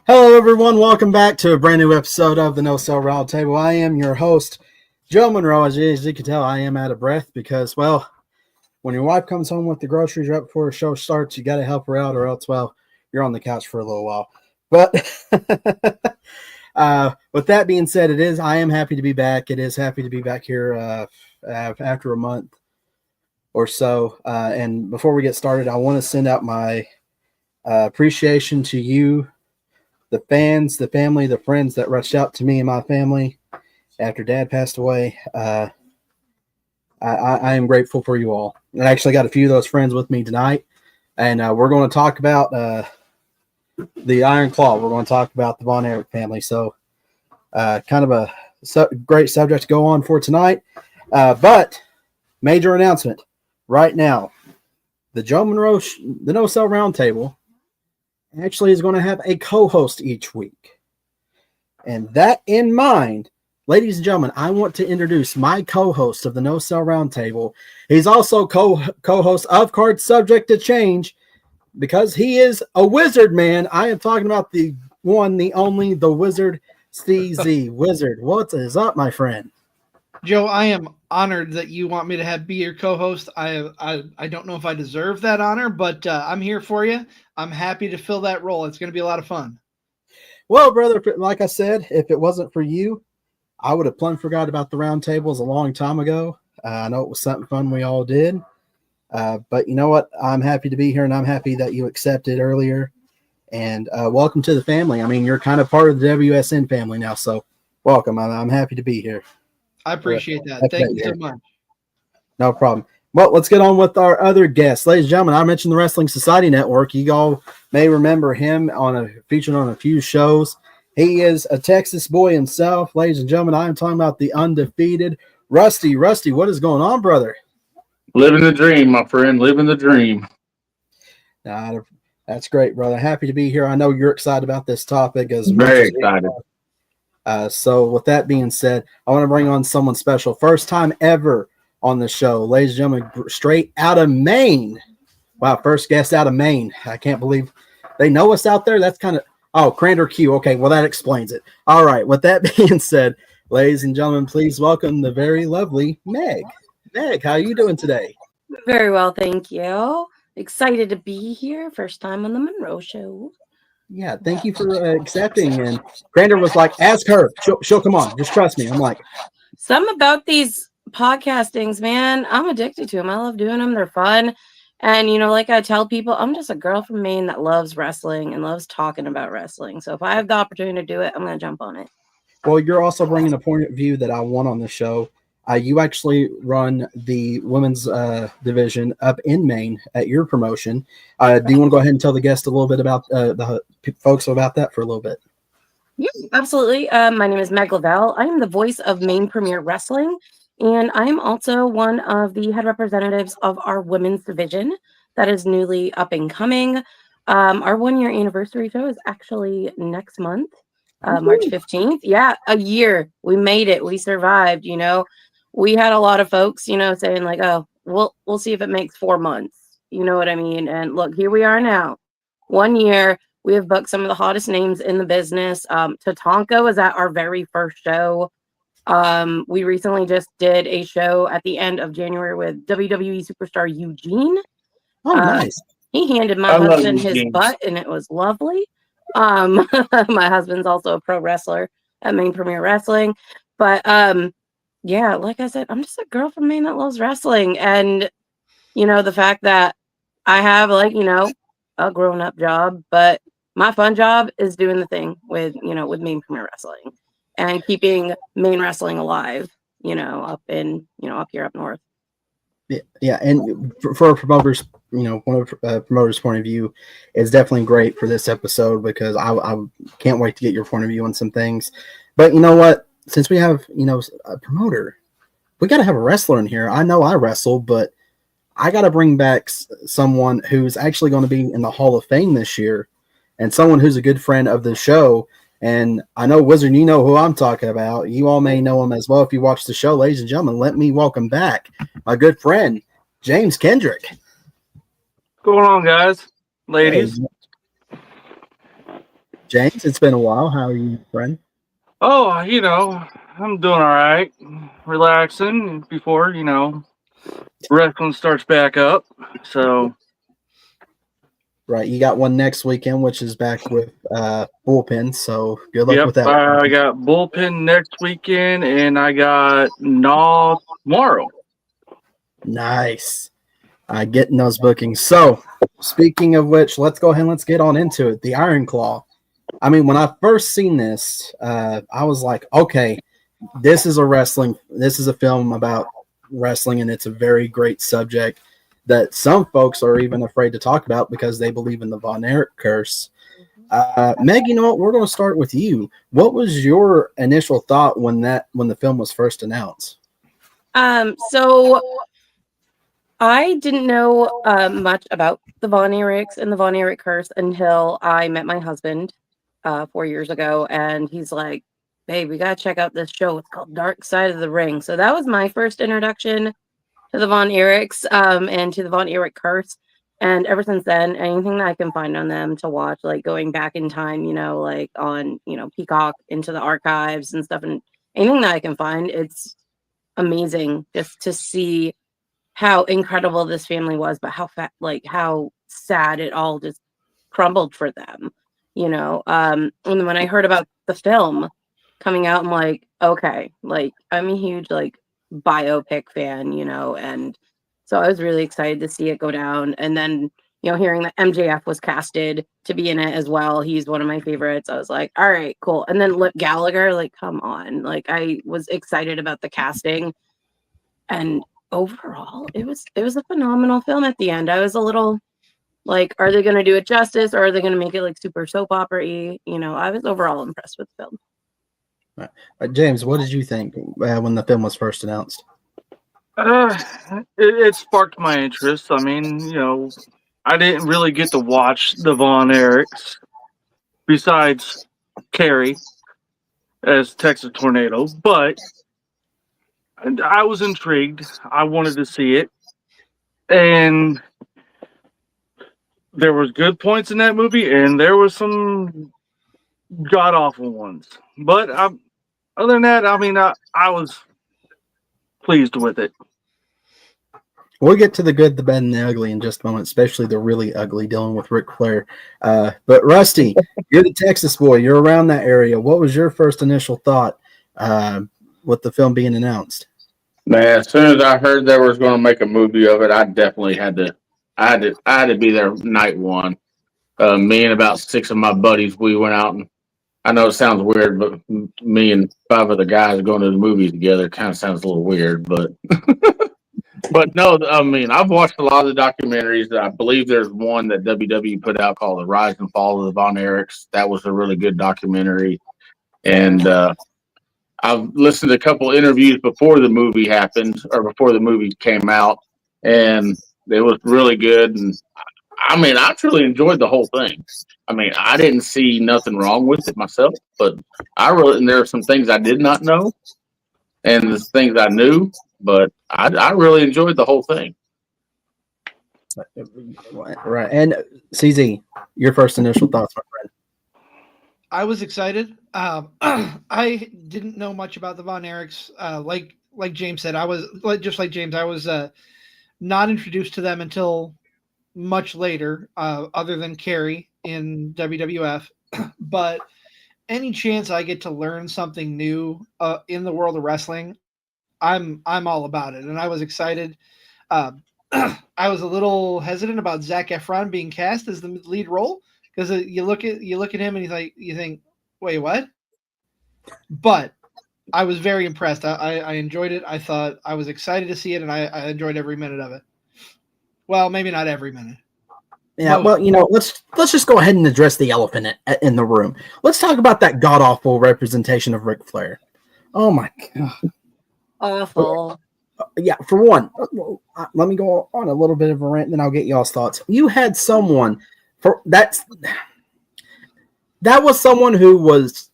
Hello, everyone. Welcome back to a brand new episode of the No Cell Roundtable. I am your host, Joe Monroe. As you can tell, I am out of breath because, well, when your wife comes home with the groceries right before the show starts, you got to help her out, or else, well, you're on the couch for a little while. But with that being said, I am happy to be back. It is happy to be back here after a month or so. And before we get started, I want to send out my appreciation to you, the fans, the family, the friends that reached out to me and my family after Dad passed away. I am grateful for you all. And I actually got a few of those friends with me tonight, and we're going to talk about the Iron Claw. We're going to talk about the Von Erich family. So kind of a great subject to go on for tonight. But major announcement right now, the Joe Monroe, the No Cell Roundtable, actually is going to have a co-host each week. And that in mind, ladies and gentlemen, I want to introduce my co-host of the No Cell Roundtable. He's also co-host of Card Subject to Change because he is a wizard, man. I am talking about the one, the only, the Wizard CZ. Wizard, what is up, my friend? Joe, I am honored that you want me to be your co-host. I don't know if I deserve that honor, but I'm here for you. I'm happy to fill that role. It's going to be a lot of fun. Well, brother, like I said, if it wasn't for you, I would have plumb forgot about the round tables a long time ago. I know it was something fun we all did. But you know what? I'm happy to be here, and I'm happy that you accepted earlier. And welcome to the family. I mean, you're kind of part of the WSN family now, so welcome. I'm happy to be here. I appreciate that. Thank you so much. No problem. Well, let's get on with our other guests. Ladies and gentlemen, I mentioned the Wrestling Society Network. You all may remember him featured on a few shows. He is a Texas boy himself. Ladies and gentlemen, I am talking about the undefeated Rusty. Rusty, what is going on, brother? Living the dream, my friend. Living the dream. That's great, brother. Happy to be here. I know you're excited about this topic. Very excited. So with that being said, I want to bring on someone special. First time ever on the show. Ladies and gentlemen, straight out of Maine. Wow, first guest out of Maine. I can't believe they know us out there. That's kind of... Oh, Crander Q. Okay, well, that explains it. All right, with that being said, ladies and gentlemen, please welcome the very lovely Meg. Meg, how are you doing today? Very well, thank you. Excited to be here. First time on the Monroe Show. Yeah, thank you for accepting. And Crander was like, ask her. She'll come on. Just trust me. I'm like... Something about these podcastings, man. I'm addicted to them. I love doing them. They're fun. And, you know, like I tell people, I'm just a girl from Maine that loves wrestling and loves talking about wrestling. So if I have the opportunity to do it, I'm going to jump on it. Well, you're also bringing a point of view that I want on the show. You actually run the women's division up in Maine at your promotion. Do you want to go ahead and tell the guest a little bit about the folks about that for a little bit? Yeah, absolutely. My name is Meg Lavelle. I am the voice of Maine Premier Wrestling. And I'm also one of the head representatives of our women's division that is newly up and coming. Our 1-year anniversary show is actually next month, March 15th. Yeah, a year. We made it. We survived, you know. We had a lot of folks, you know, saying like, oh, we'll see if it makes 4 months. You know what I mean? And look, here we are now. 1 year. We have booked some of the hottest names in the business. Tatanka was at our very first show. We recently just did a show at the end of January with WWE superstar Eugene. Oh, nice. He handed my husband his butt, and it was lovely. My husband's also a pro wrestler at Maine Premier Wrestling. But yeah, like I said, I'm just a girl from Maine that loves wrestling. And, you know, the fact that I have, like, you know, a grown-up job, but my fun job is doing the thing with Maine Premier Wrestling. And keeping Maine wrestling alive, you know, up here up north. Yeah, and for promoters, you know, one of promoters' point of view is definitely great for this episode because I can't wait to get your point of view on some things. But you know what? Since we have, you know, a promoter, we got to have a wrestler in here. I know I wrestle, but I got to bring back someone who's actually going to be in the Hall of Fame this year and someone who's a good friend of the show. And I know, Wizard, you know who I'm talking about. You all may know him as well if you watch the show. Ladies and gentlemen, let me welcome back my good friend, James Kendrick. What's going on, guys? Ladies. Hey. James, it's been a while. How are you, friend? Oh, I'm doing all right. Relaxing before, wrestling starts back up. So, Right, you got one next weekend, which is back with bullpen. So good luck yep, with that I one. got bullpen next weekend and I got Gnaw tomorrow. Nice. Getting those bookings. So, speaking of which, let's go ahead and let's get on into it. The Iron Claw. I mean, when I first seen this, I was like, okay, this is a film about wrestling, and it's a very great subject that some folks are even afraid to talk about because they believe in the Von Erich curse. Meg, you know what? We're going to start with you. What was your initial thought when the film was first announced? So I didn't know much about the Von Erichs and the Von Erich curse until I met my husband 4 years ago, and he's like, "Babe, we gotta check out this show. It's called Dark Side of the Ring." So that was my first introduction to the Von Erichs and to the Von Erich curse. And ever since then, anything that I can find on them to watch, like going back in time, like on Peacock into the archives and stuff, and anything that I can find, it's amazing just to see how incredible this family was, but how sad it all just crumbled for them, And when I heard about the film coming out, I'm like, okay, like I'm a huge biopic fan, and so I was really excited to see it go down. And then, hearing that MJF was casted to be in it as well, he's one of my favorites. I was like, all right, cool. And then Lip Gallagher, like, come on, like I was excited about the casting. And overall, it was a phenomenal film at the end. I was a little like, are they going to do it justice, or are they going to make it like super soap opera-y? I was overall impressed with the film. James, what did you think when the film was first announced? It sparked my interest. I mean, I didn't really get to watch the Von Erichs besides Carrie as Texas Tornado, but I was intrigued. I wanted to see it, and there was good points in that movie, and there was some god awful ones. But other than that, I mean, I was pleased with it. We'll get to the good, the bad, and the ugly in just a moment, especially the really ugly dealing with Ric Flair. But Rusty, you're the Texas boy. You're around that area. What was your first initial thought with the film being announced? Man, as soon as I heard they was going to make a movie of it, I definitely had to. I had to be there night one. Me and about 6 of my buddies, we went out, and I know it sounds weird, but me and 5 of the guys going to the movies together kind of sounds a little weird, but but no, I mean, I've watched a lot of the documentaries. I believe there's one that WWE put out called "The Rise and Fall of the Von Erichs." That was a really good documentary, and I've listened to a couple interviews before the movie happened or before the movie came out, and it was really good. And I mean, I truly enjoyed the whole thing. I mean, I didn't see nothing wrong with it myself, but and there are some things I did not know, and there's things I knew, but I really enjoyed the whole thing. Right. And CZ, your first initial thoughts, my friend. I was excited. I didn't know much about the Von Erichs. Like James said, I was just like James. I was not introduced to them until much later, other than Carrie in WWF. But any chance I get to learn something new in the world of wrestling, I'm all about it. And I was excited. I was a little hesitant about Zac Efron being cast as the lead role, because you look at him and you think, wait, what? But I was very impressed. I enjoyed it. I thought I was excited to see it, and I enjoyed every minute of it. Well, maybe not every minute. Yeah, well, let's just go ahead and address the elephant in the room. Let's talk about that god awful representation of Ric Flair. Oh my god, Awful. Yeah, for one, let me go on a little bit of a rant, then I'll get y'all's thoughts. You had someone that was someone who was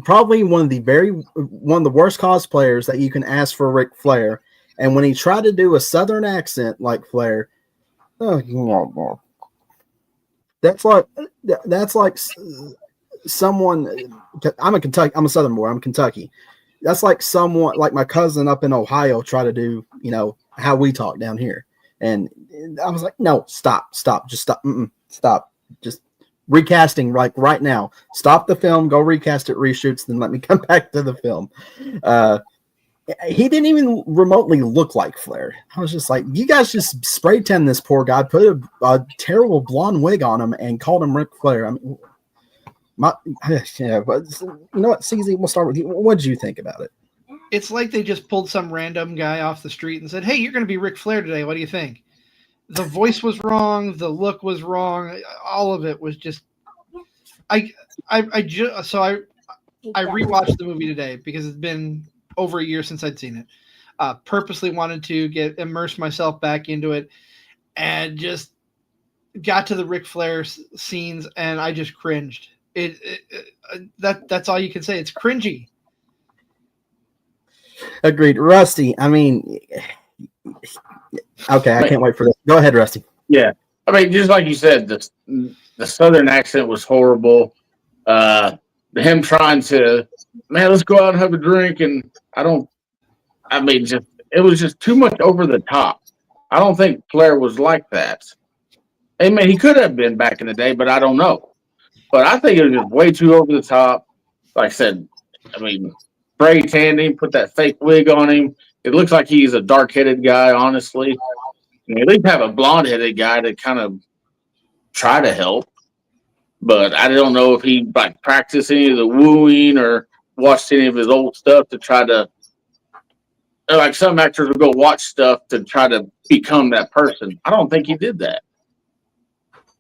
probably one of the worst cosplayers that you can ask for Ric Flair. And when he tried to do a southern accent like Flair, that's like someone. I'm a Southern boy. I'm Kentucky. That's like someone like my cousin up in Ohio try to do, how we talk down here. And I was like, no, stop, just stop, stop, just recasting right now. Stop the film, go recast it, reshoots, then let me come back to the film. He didn't even remotely look like Flair. I was just like, you guys just spray tan this poor guy, put a terrible blonde wig on him, and called him Ric Flair. I mean, but you know what, CZ, we'll start with you. What did you think about it? It's like they just pulled some random guy off the street and said, "Hey, you're going to be Ric Flair today. What do you think?" The voice was wrong. The look was wrong. All of it was just. I rewatched the movie today because it's been over a year since I'd seen it. Purposely wanted to immerse myself back into it, and just got to the Ric Flair scenes, and I just cringed. That's all you can say. It's cringy. Agreed. Rusty, I mean, okay, I can't wait for this. Go ahead, Rusty. Yeah. I mean, just like you said, the Southern accent was horrible. Him trying to, man, let's go out and have a drink. And it was just too much over the top. I don't think Flair was like that. I mean, he could have been back in the day, but I don't know. But I think it was just way too over the top. Like I said, I mean, spray tanned him, put that fake wig on him. It looks like he's a dark-headed guy, honestly. And at least have a blonde-headed guy to kind of try to help. But I don't know if he practiced any of the wooing or watched any of his old stuff to try to. Like some actors will go watch stuff to try to become that person. I don't think he did that.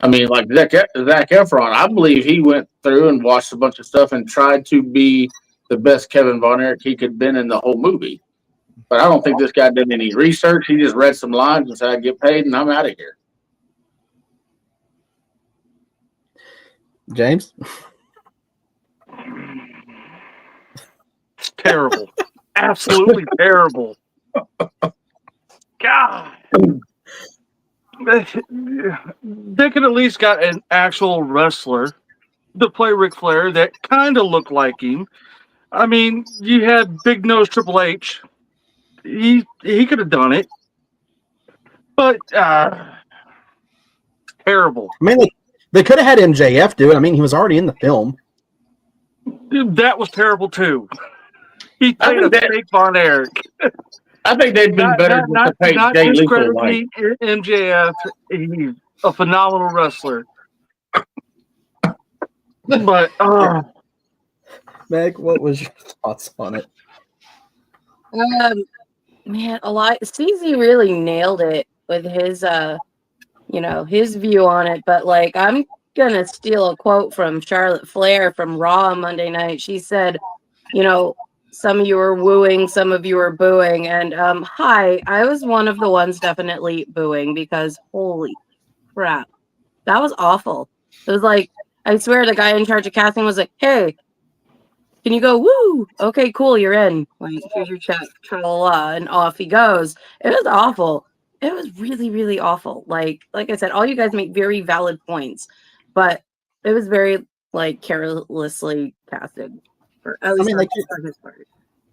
I mean, like Zac Efron, I believe he went through and watched a bunch of stuff and tried to be the best Kevin Von Erich he could have been in the whole movie. But I don't think this guy did any research. He just read some lines and said, I get paid and I'm out of here. James? It's terrible. Absolutely terrible. God. They could at least got an actual wrestler to play Ric Flair that kind of looked like him. I mean, you had Big Nose Triple H. He could have done it. But terrible. I mean, they could have had MJF do it. I mean, he was already in the film. Dude, that was terrible too. He played a fake Von Erich. I think they'd been better to pay Jay Lethal like MJF. He's a phenomenal wrestler. But Meg, what was your thoughts on it? Man, CZ really nailed it with his his view on it. But like, I'm gonna steal a quote from Charlotte Flair from Raw on Monday night. She said, some of you are wooing, some of you are booing. And I was one of the ones definitely booing because holy crap, that was awful. It was like, I swear the guy in charge of casting was like, hey, can you go, woo? Okay, cool, you're in. Like, here's your check, tra-la-la, and off he goes. It was awful. It was really, really awful. Like I said, all you guys make very valid points, but it was very, carelessly casted. At least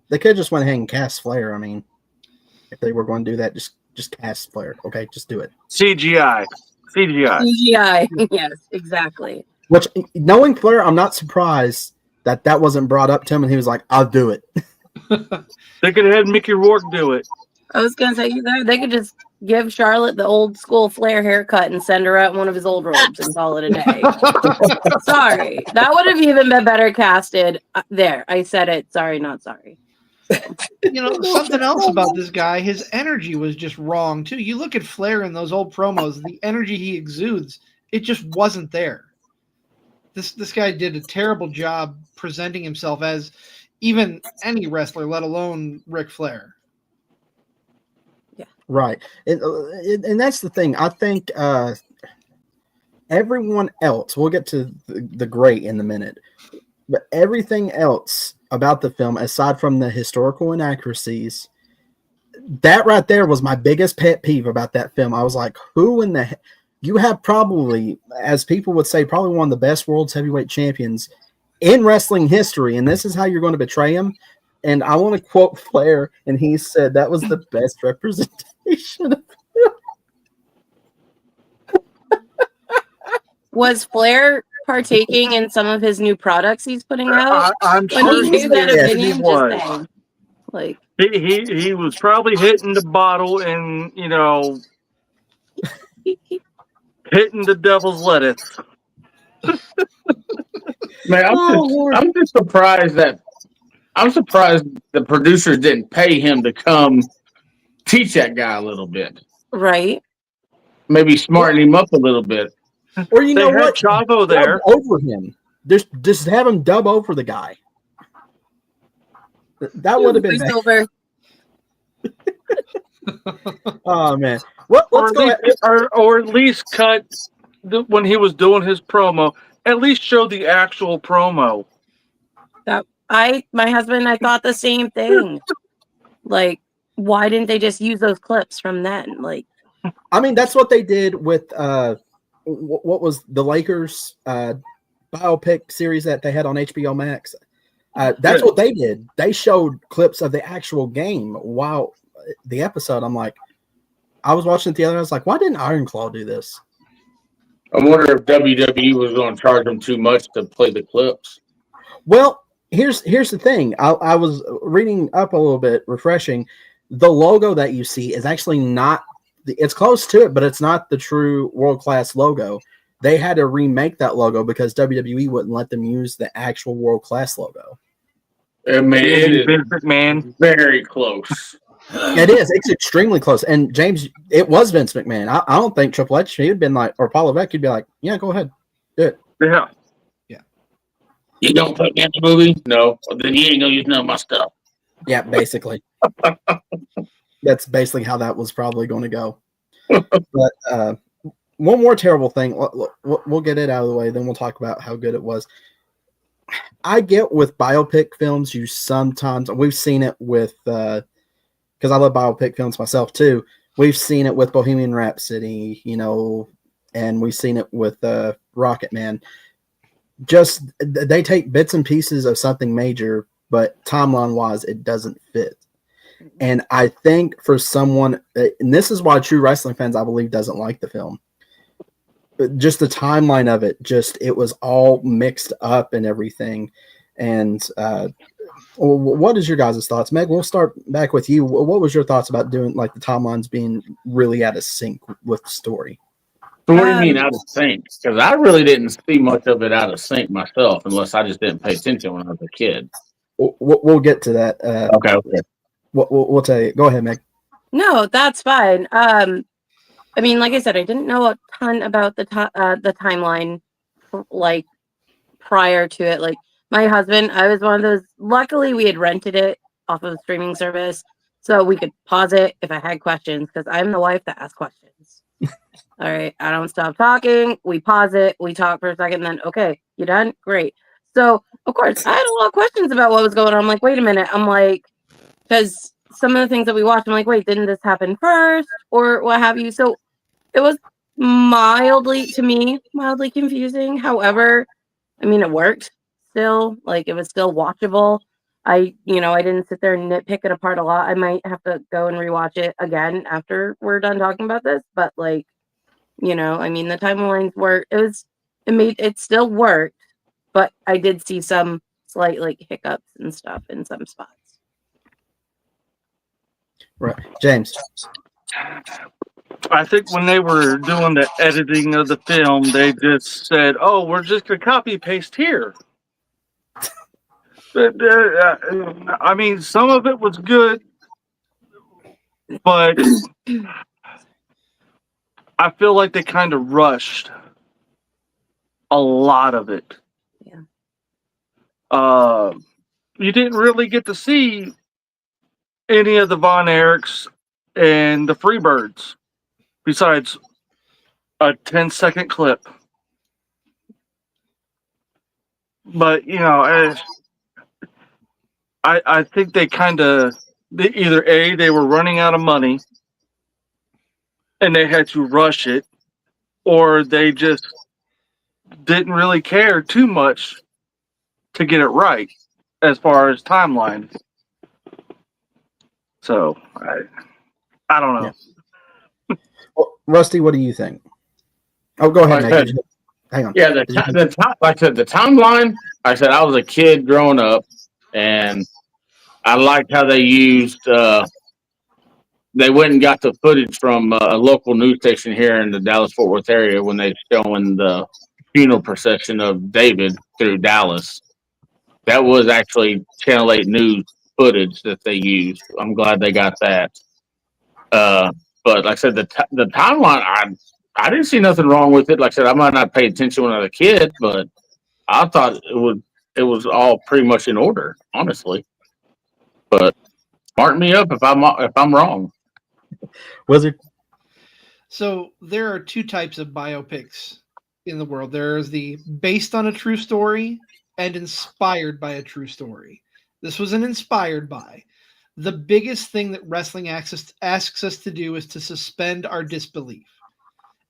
they could just went ahead and cast Flair. I mean, if they were going to do that, just cast Flair. Okay, just do it. CGI. Yes, exactly. Which, knowing Flair, I'm not surprised that wasn't brought up to him, and he was like, "I'll do it." They could have had Mickey Rourke do it. I was gonna say they could just give Charlotte the old school Flair haircut and send her out in one of his old robes and call it a day. Sorry, that would have even been better casted. There, I said it. Sorry, not sorry. Something else about this guy, his energy was just wrong too. You look at Flair in those old promos, the energy he exudes, it just wasn't there. This guy did a terrible job presenting himself as even any wrestler, let alone Ric Flair. Yeah. Right. And that's the thing. I think everyone else, we'll get to the great in a minute, but everything else about the film, aside from the historical inaccuracies, that right there was my biggest pet peeve about that film. I was like, who in the you have probably, as people would say, probably one of the best world's heavyweight champions, in wrestling history, and this is how you're going to betray him. And I want to quote Flair, and he said that was the best representation. Was Flair partaking in some of his new products he's putting out I'm when sure he he gave that did. opinion? He Just was. saying. Like, He was probably hitting the bottle and, hitting the devil's lettuce. Man, I'm just surprised the producers didn't pay him to come teach that guy a little bit. right? Maybe smarten him up a little bit. Or you They know had what? Chavo there. Dub over him. Just have him dub over the guy. That would have been bad. Voiceover. Oh man. Let's go ahead. Or at least cut when he was doing his promo. At least show the actual promo. My husband and I thought the same thing. Like, why didn't they just use those clips from then? Like, I mean, that's what they did with what was the Lakers biopic series that they had on HBO Max. That's what they did. They showed clips of the actual game while the episode. I'm like, I was watching it the other. I was like, why didn't Iron Claw do this? I wonder if WWE was going to charge them too much to play the clips. Well, here's the thing. I was reading up a little bit, refreshing. The logo that you see is actually not. It's close to it, but it's not the true world-class logo. They had to remake that logo because WWE wouldn't let them use the actual world-class logo. I mean, it is Vince McMahon. very close. It is. It's extremely close. And James, it was Vince McMahon. I don't think Triple H, he'd been like, or Paul Levesque, he'd be like, yeah, go ahead. Do it. Yeah. You don't put me in the movie? No. Well, then you ain't going to use none of my stuff. Yeah, basically. That's basically how that was probably going to go. But one more terrible thing. We'll get it out of the way, then we'll talk about how good it was. I get with biopic films, you sometimes, we've seen it with, because I love biopic films myself too. We've seen it with Bohemian Rhapsody, and we've seen it with Rocket Man. Just they take bits and pieces of something major, but timeline wise, it doesn't fit. And I think for someone, and this is why true wrestling fans, I believe, doesn't like the film. Just the timeline of it, it was all mixed up and everything. And what is your guys' thoughts? Meg, we'll start back with you. What was your thoughts about doing like the timelines being really out of sync with the story? So what do you mean out of sync? Because I really didn't see much of it out of sync myself, unless I just didn't pay attention when I was a kid. We'll get to that. Okay. We'll tell you. Go ahead, Meg. no, that's fine. I mean, like I said, I didn't know a ton about the timeline, like prior to it. Like my husband, I was one of those. Luckily, we had rented it off of a streaming service, so we could pause it if I had questions. Because I'm the wife that asks questions. All right, I don't stop talking. We pause it. We talk for a second. Then, okay, you done? Great. So, of course, I had a lot of questions about what was going on. I'm like, wait a minute. I'm like, because some of the things that we watched, I'm like, wait, didn't this happen first or what have you? So it was mildly confusing. However, I mean, it worked still. Like, it was still watchable. I didn't sit there and nitpick it apart a lot. I might have to go and rewatch it again after we're done talking about this. But like, I mean, the timelines it still worked, but I did see some slight like hiccups and stuff in some spots. Right, James. I think when they were doing the editing of the film, they just said, "Oh, we're just gonna copy paste here." But, I mean, some of it was good, but I feel like they kind of rushed a lot of it. Yeah. You didn't really get to see any of the Von Erichs and the Freebirds besides a 10-second clip. But, I think they either A, they were running out of money and they had to rush it, or they just didn't really care too much to get it right as far as timeline. So I don't know. Yeah. Well, Rusty, what do you think? Oh, go ahead, Like I Meg. said, Hang on. yeah, like I said, the timeline. Like I said, I was a kid growing up, and I liked how they used. They went and got the footage from a local news station here in the Dallas Fort Worth area when they showing the funeral procession of David through Dallas. That was actually Channel 8 news footage that they used. I'm glad they got that. But like I said, the timeline, I didn't see nothing wrong with it. Like I said, I might not pay attention when I was a kid, but I thought it was all pretty much in order, honestly. But mark me up if I'm wrong. Wizard. So there are two types of biopics in the world. There's the based on a true story and inspired by a true story. This was an inspired by. The biggest thing that wrestling asks us to do is to suspend our disbelief.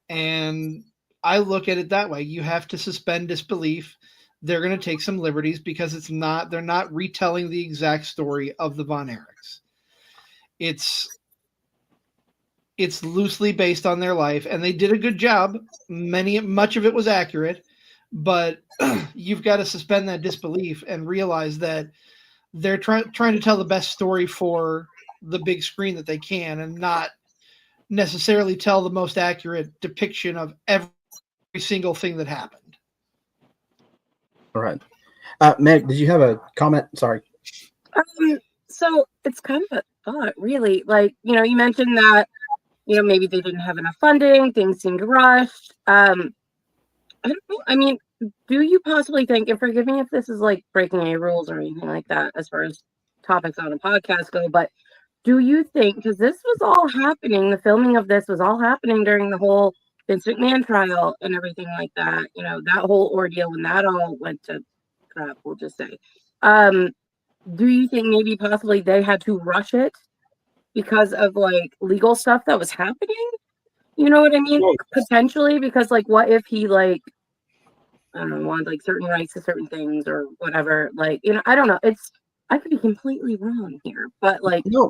And I look at it that way. You have to suspend disbelief. They're going to take some liberties because they're not retelling the exact story of the Von Erichs. It's loosely based on their life, and they did a good job. Much of it was accurate, but you've got to suspend that disbelief and realize that they're trying to tell the best story for the big screen that they can, and not necessarily tell the most accurate depiction of every single thing that happened. All right. Meg, did you have a comment? Sorry. So it's kind of a thought, really. Like, you mentioned that, maybe they didn't have enough funding, things seemed rushed. I don't know. I mean, do you possibly think, and forgive me if this is like breaking any rules or anything like that as far as topics on a podcast go, but do you think, because this was all happening, the filming of this was all happening during the whole Vince McMahon trial and everything like that, that whole ordeal when that all went to crap, we'll just say. Do you think maybe possibly they had to rush it because of like legal stuff that was happening? You know what I mean? Potentially, because like, what if he like, I don't know, wanted like certain rights to certain things or whatever? Like, I don't know. I could be completely wrong here, but like, No,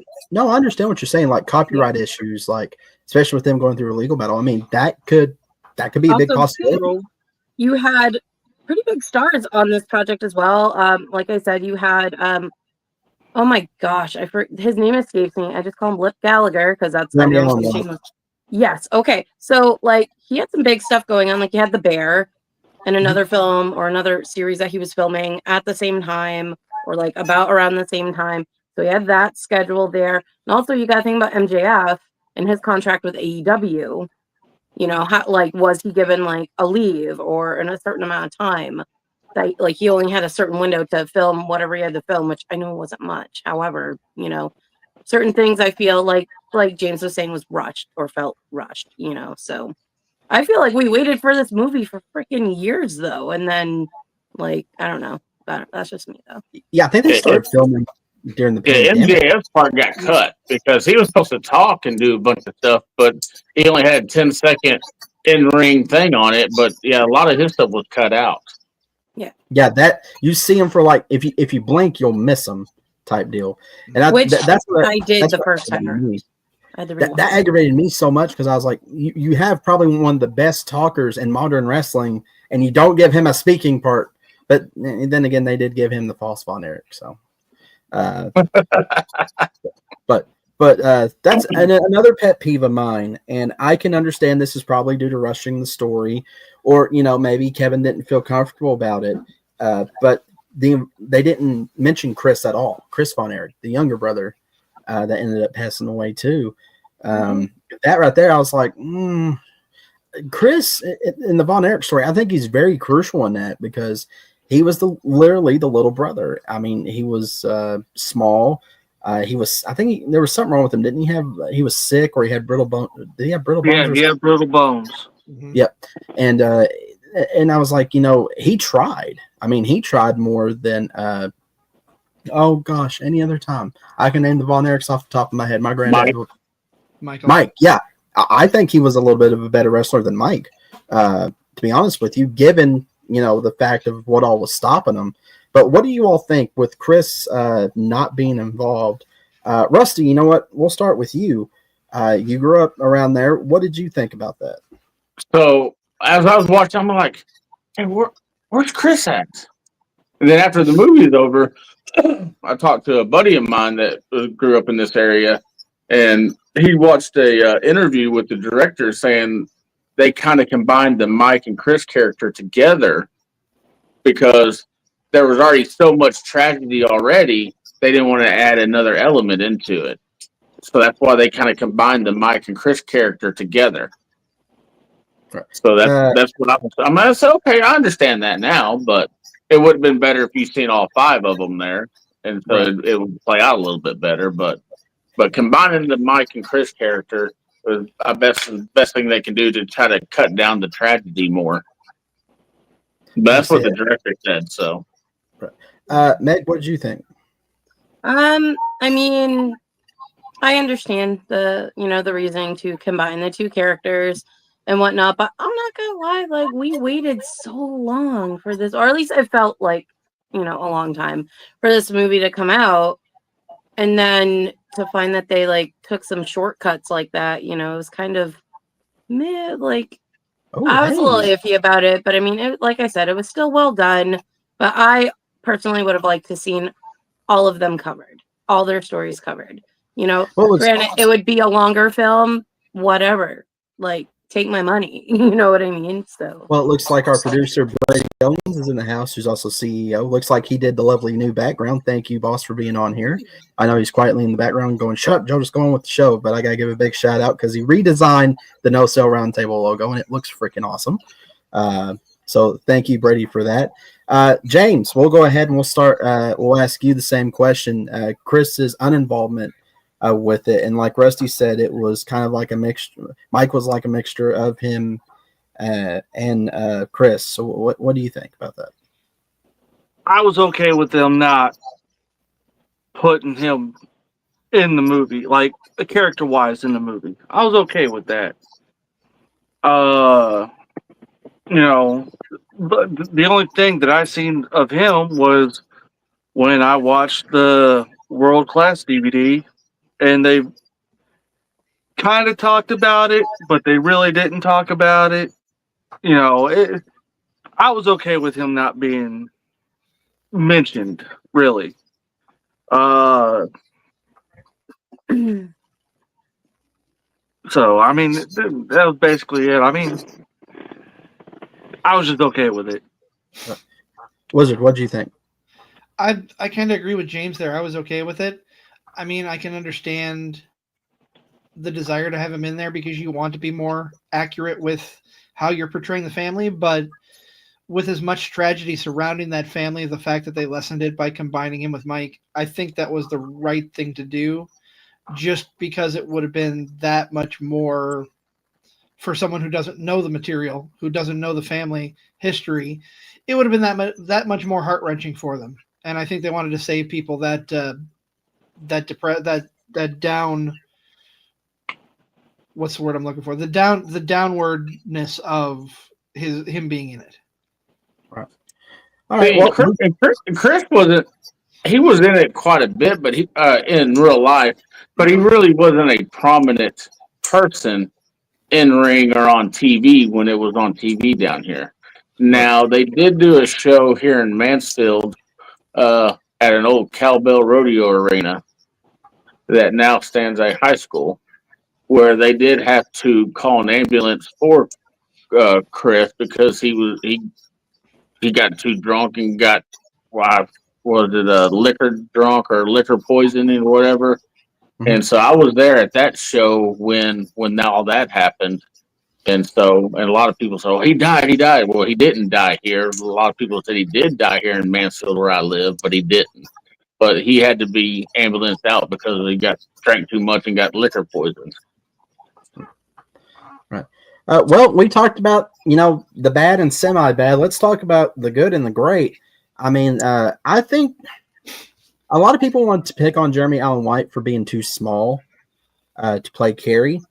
I understand what you're saying. Like copyright issues, like especially with them going through a legal battle. I mean, that could be a big possibility. You had pretty big stars on this project as well. Like I said, you had oh my gosh, his name escapes me. I just call him Lip Gallagher because that's Yes. Okay. So like he had some big stuff going on. Like he had The Bear and another film or another series that he was filming at the same time or like about around the same time. So he had that scheduled there. And also you got to think about MJF and his contract with AEW. Was he given like a leave or in a certain amount of time? That like he only had a certain window to film whatever he had to film, which I know wasn't much. However, certain things I feel like James was saying was rushed or felt rushed, so I feel like we waited for this movie for freaking years though. And then like, I don't know. That's just me though. Yeah. I think they started filming during the pandemic. MJF's part got cut because he was supposed to talk and do a bunch of stuff, but he only had 10-second in-ring thing on it. But yeah, a lot of his stuff was cut out. Yeah, that you see him for like if you blink, you'll miss him type deal. And that's what I did the first time. That aggravated me so much because I was like, you have probably one of the best talkers in modern wrestling, and you don't give him a speaking part. But then again, they did give him the false Von Erich. So, but that's another pet peeve of mine, and I can understand this is probably due to rushing the story, or maybe Kevin didn't feel comfortable about it. But they didn't mention Chris at all. Chris Von Erich, the younger brother, that ended up passing away too. That right there, I was like, Chris in the Von Erich story. I think he's very crucial in that because he was literally the little brother. I mean, he was small. He was. I think there was something wrong with him. Didn't he have? He was sick, or he had brittle bones. Did he have brittle bones? Yeah, he had brittle bones. Mm-hmm. Yep. And I was like, he tried. I mean, he tried more than. Oh gosh, any other time I can name the Von Erichs off the top of my head. My granddad, Mike. Yeah, I think he was a little bit of a better wrestler than Mike. To be honest with you, given the fact of what all was stopping him. But what do you all think with Chris not being involved? Rusty, you know what? We'll start with you. You grew up around there. What did you think about that? So as I was watching, I'm like, hey, where's Chris at? And then after the movie's over, I talked to a buddy of mine that grew up in this area, and he watched a interview with the director saying they kind of combined the Mike and Chris character together because there was already so much tragedy already. They didn't want to add another element into it, so that's why they kind of combined the Mike and Chris character together. Right. So that's what I'm gonna say. Okay, I understand that now, but it would have been better if you seen all 5 of them there, and so it would play out a little bit better. But combining the Mike and Chris character was I best thing they can do to try to cut down the tragedy more. But that's what the director said. So, Meg, what did you think? I mean, I understand the reasoning to combine the 2 characters and whatnot, but I'm not gonna lie, like we waited so long for this, or at least it felt like a long time for this movie to come out, and then to find that they like took some shortcuts like that, it was kind of meh. Like I was a little iffy about it, but I mean, like I said, it was still well done. But I personally would have liked to seen all of them covered, all their stories covered. Granted, it would be a longer film, whatever. Like, take my money. You know what I mean? So. Well, it looks like our producer Brady Owens is in the house, who's also CEO. Looks like he did the lovely new background. Thank you, boss, for being on here. I know he's quietly in the background going, "Shut up, Joe, just go on with the show." But I gotta give a big shout out because he redesigned the No Sale Roundtable logo, and it looks freaking awesome. So thank you, Brady, for that. James, we'll go ahead and we'll start. We'll ask you the same question. Chris's uninvolvement with it, and like Rusty said, it was kind of like a mixture. Mike was like a mixture of him and Chris. So what do you think about that? I was okay with them not putting him in the movie, like character wise in the movie. I was okay with that. But the only thing that I seen of him was when I watched the World Class DVD, and they kind of talked about it, but they really didn't talk about it. I was okay with him not being mentioned, really. So, I mean, that was basically it. I mean, I was just okay with it. Wizard, what do you think? I kind of agree with James there. I was okay with it. I mean, I can understand the desire to have him in there because you want to be more accurate with how you're portraying the family, but with as much tragedy surrounding that family, the fact that they lessened it by combining him with Mike, I think that was the right thing to do, just because it would have been that much more for someone who doesn't know the material, who doesn't know the family history. It would have been that much more heart-wrenching for them. And I think they wanted to save people that down. What's the word I'm looking for? The downwardness of him being in it. Right. All right. Well, Chris wasn't. He was in it quite a bit, but he in real life, but he really wasn't a prominent person in ring or on TV when it was on TV down here. Now they did do a show here in Mansfield at an old cowbell rodeo arena that now stands a high school, where they did have to call an ambulance for Chris because he got too drunk and got was it a liquor drunk or liquor poisoning or whatever. Mm-hmm. And so I was there at that show when all that happened. And a lot of people said, "Oh, he died." Well, he didn't die here. A lot of people said he did die here in Mansfield where I live, but he didn't. But he had to be ambulanced out because he drank too much and got liquor poisoned. Right. Well, we talked about, the bad and semi-bad. Let's talk about the good and the great. I mean, I think a lot of people want to pick on Jeremy Allen White for being too small to play Carrie.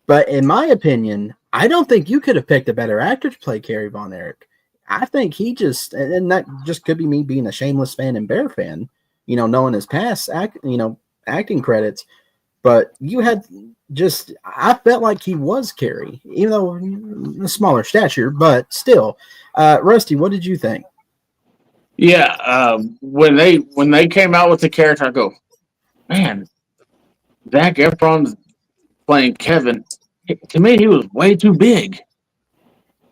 But in my opinion, I don't think you could have picked a better actor to play Carrie Von Erich. I think he just, and that just could be me being a shameless fan and Bear fan, knowing his past acting credits. But you had just, I felt like he was Carrie, even though a smaller stature, but still. Rusty, what did you think? Yeah, when they came out with the character, I go, man, Zac Efron's playing Kevin. To me, he was way too big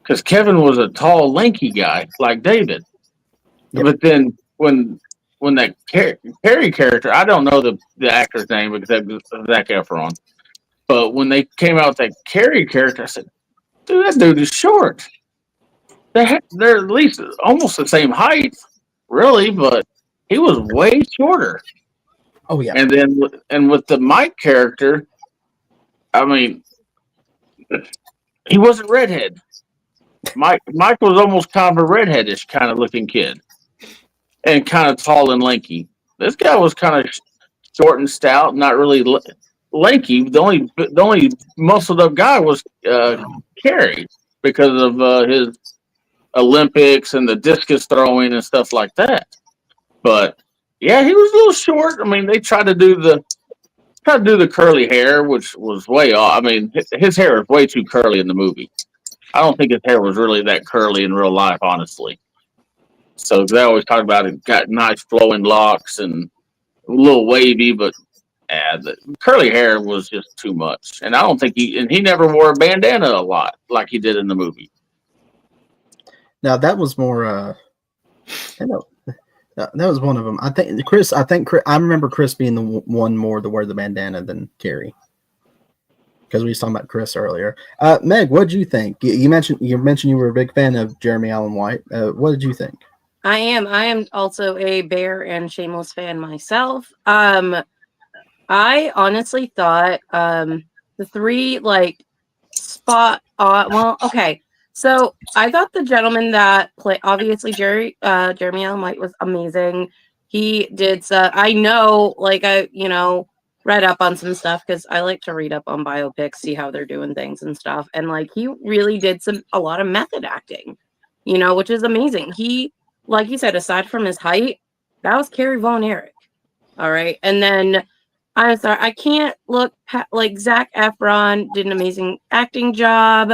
because Kevin was a tall, lanky guy like David. Yep. But then when that Carrie character, I don't know the actor's name except Zac Efron. But when they came out with that Carrie character, I said, dude, that dude is short. They're at least almost the same height, really, but he was way shorter. Oh, yeah. And then with the Mike character, I mean, he wasn't redhead. Mike was almost kind of a redheadish kind of looking kid, and kind of tall and lanky. This guy was kind of short and stout, not really lanky. The only muscled up guy was Carey because of his Olympics and the discus throwing and stuff like that. But yeah, he was a little short. I mean, they tried to do the curly hair, which was way off. I mean, his hair is way too curly in the movie. I don't think his hair was really that curly in real life, honestly. So they always talk about it got nice flowing locks and a little wavy, but the curly hair was just too much. And I don't think he never wore a bandana a lot like he did in the movie. Now that was more. That was one of them. I think Chris. I remember Chris being the one more to wear the bandana than Carrie. Because we were talking about Chris earlier. Meg, what did you think? You mentioned you were a big fan of Jeremy Allen White. What did you think? I am also a Bear and Shameless fan myself. I honestly thought the three spot on. Well, okay. So I thought the gentleman that played, obviously Jeremy Allen White was amazing. He did. I know, I read up on some stuff because I like to read up on biopics, see how they're doing things and stuff. And he really did a lot of method acting, which is amazing. He, like you said, aside from his height, that was Carrie Von Erich. All right. And then I'm sorry, I can't look Zac Efron did an amazing acting job.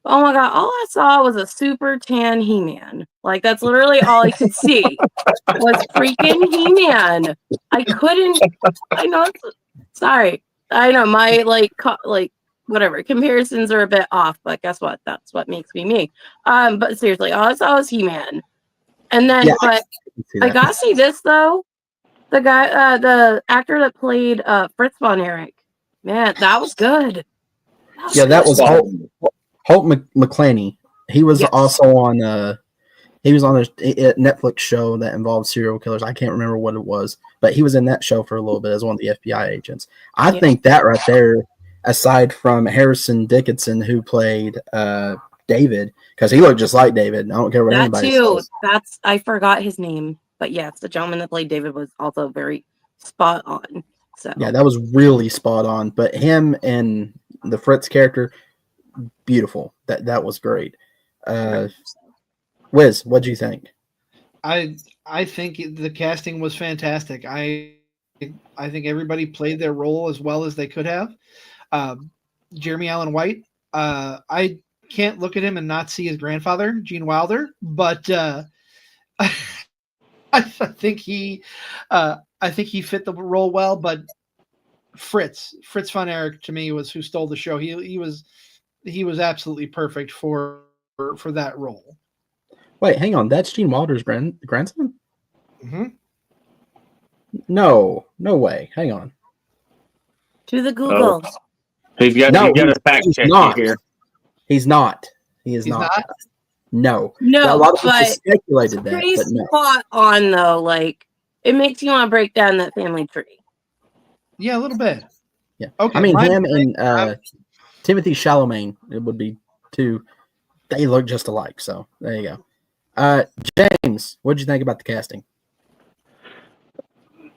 Oh my God, all I saw was a super tan He-Man. That's literally all I could see was freaking He-Man. I know, sorry. I know my whatever comparisons are a bit off, but guess what? That's what makes me me. But seriously, all I saw was He-Man. And then, but I gotta say this though, the guy, the actor that played Fritz Von Erich, man, that was good. That was Holt McClaney. He was also on. He was on a Netflix show that involved serial killers. I can't remember what it was, but he was in that show for a little bit as one of the FBI agents. I think that right there, aside from Harrison Dickinson, who played David, because he looked just like David. I don't care what anybody says. I forgot his name, but yes, the gentleman that played David was also very spot on. So yeah, that was really spot on. But him and the Fritz character, beautiful. That was great. Wiz, what'd you think? I think the casting was fantastic. I think everybody played their role as well as they could have. Jeremy Allen White, I can't look at him and not see his grandfather, Gene Wilder, but I think he fit the role well. But Fritz Von Erich to me was who stole the show. He was absolutely perfect for that role. Wait, hang on. That's Gene Wilder's grandson? Mm-hmm. No way. Hang on. To the Google. He's got a fact check here. He's not. He is not. No. No, a lot of people speculated that. Pretty but no. spot on though. It makes you want to break down that family tree. Yeah, a little bit. Yeah. Okay. I mean, him and Timothy Chalamet, it would be two. They look just alike. So there you go. James, what did you think about the casting?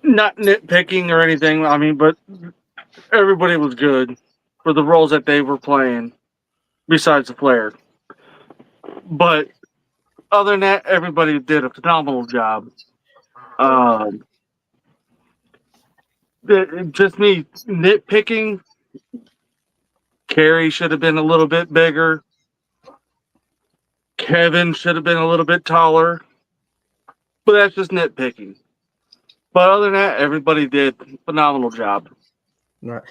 Not nitpicking or anything. I mean, but everybody was good for the roles that they were playing, besides the Flair. But other than that, everybody did a phenomenal job. Just me nitpicking. Carrie should have been a little bit bigger. Kevin should have been a little bit taller. But that's just nitpicking. But other than that, everybody did a phenomenal job. Right.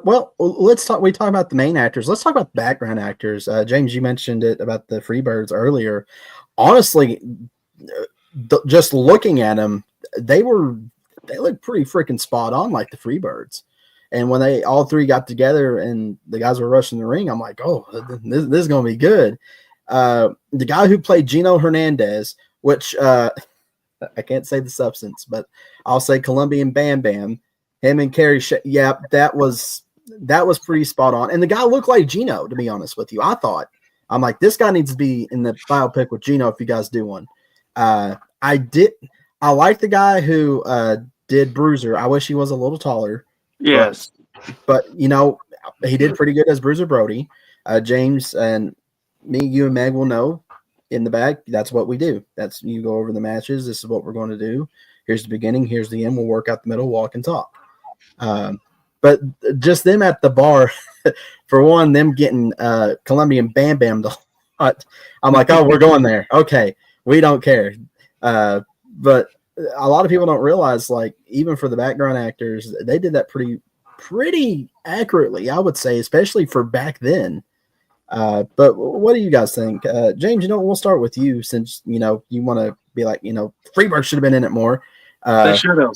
Well, let's talk. We talk about the main actors. Let's talk about the background actors. James, you mentioned it about the Freebirds earlier. Honestly, just looking at them, they look pretty freaking spot on, like the Freebirds. And when they all three got together and the guys were rushing the ring, I'm like, oh, this is going to be good. The guy who played Gino Hernandez, which I can't say the substance, but I'll say Colombian Bam Bam. Him and Carrie, yeah, that was pretty spot on. And the guy looked like Gino, to be honest with you. I'm like, this guy needs to be in the biopic with Gino if you guys do one. I like the guy who did Bruiser. I wish he was a little taller. Yes. But he did pretty good as Bruiser Brody. James and me, you and Meg will know in the back. That's what we do. That's you go over the matches. This is what we're going to do. Here's the beginning. Here's the end. We'll work out the middle, walk and talk. But just them at the bar, for one, them getting Colombian Bam Bam to hot. I'm like, oh, we're going there. Okay, we don't care. But a lot of people don't realize, like, even for the background actors, they did that pretty accurately, I would say, especially for back then. But what do you guys think? James, we'll start with you since, you want to be like, Freebird should have been in it more. They should have.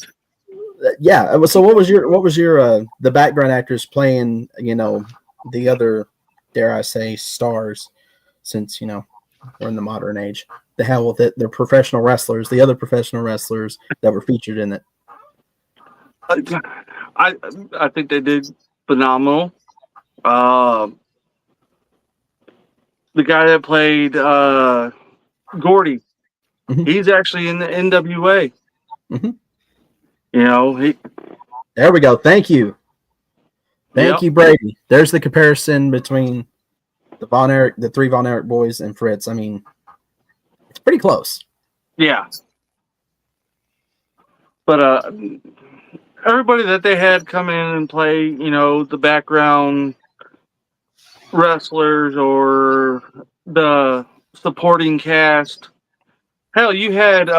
Yeah. So what was your the background actors playing, the other, dare I say, stars, since, we're in the modern age. The hell with it. They're professional wrestlers, the other professional wrestlers that were featured in it. I think they did phenomenal. The guy that played Gordy, he's actually in the NWA. Mm-hmm. There we go. Thank you. Thank you, Brady. There's the comparison between the three Von Erich boys and Fritz. I mean, it's pretty close. Yeah. But everybody that they had come in and play, the background wrestlers or the supporting cast. Hell, you had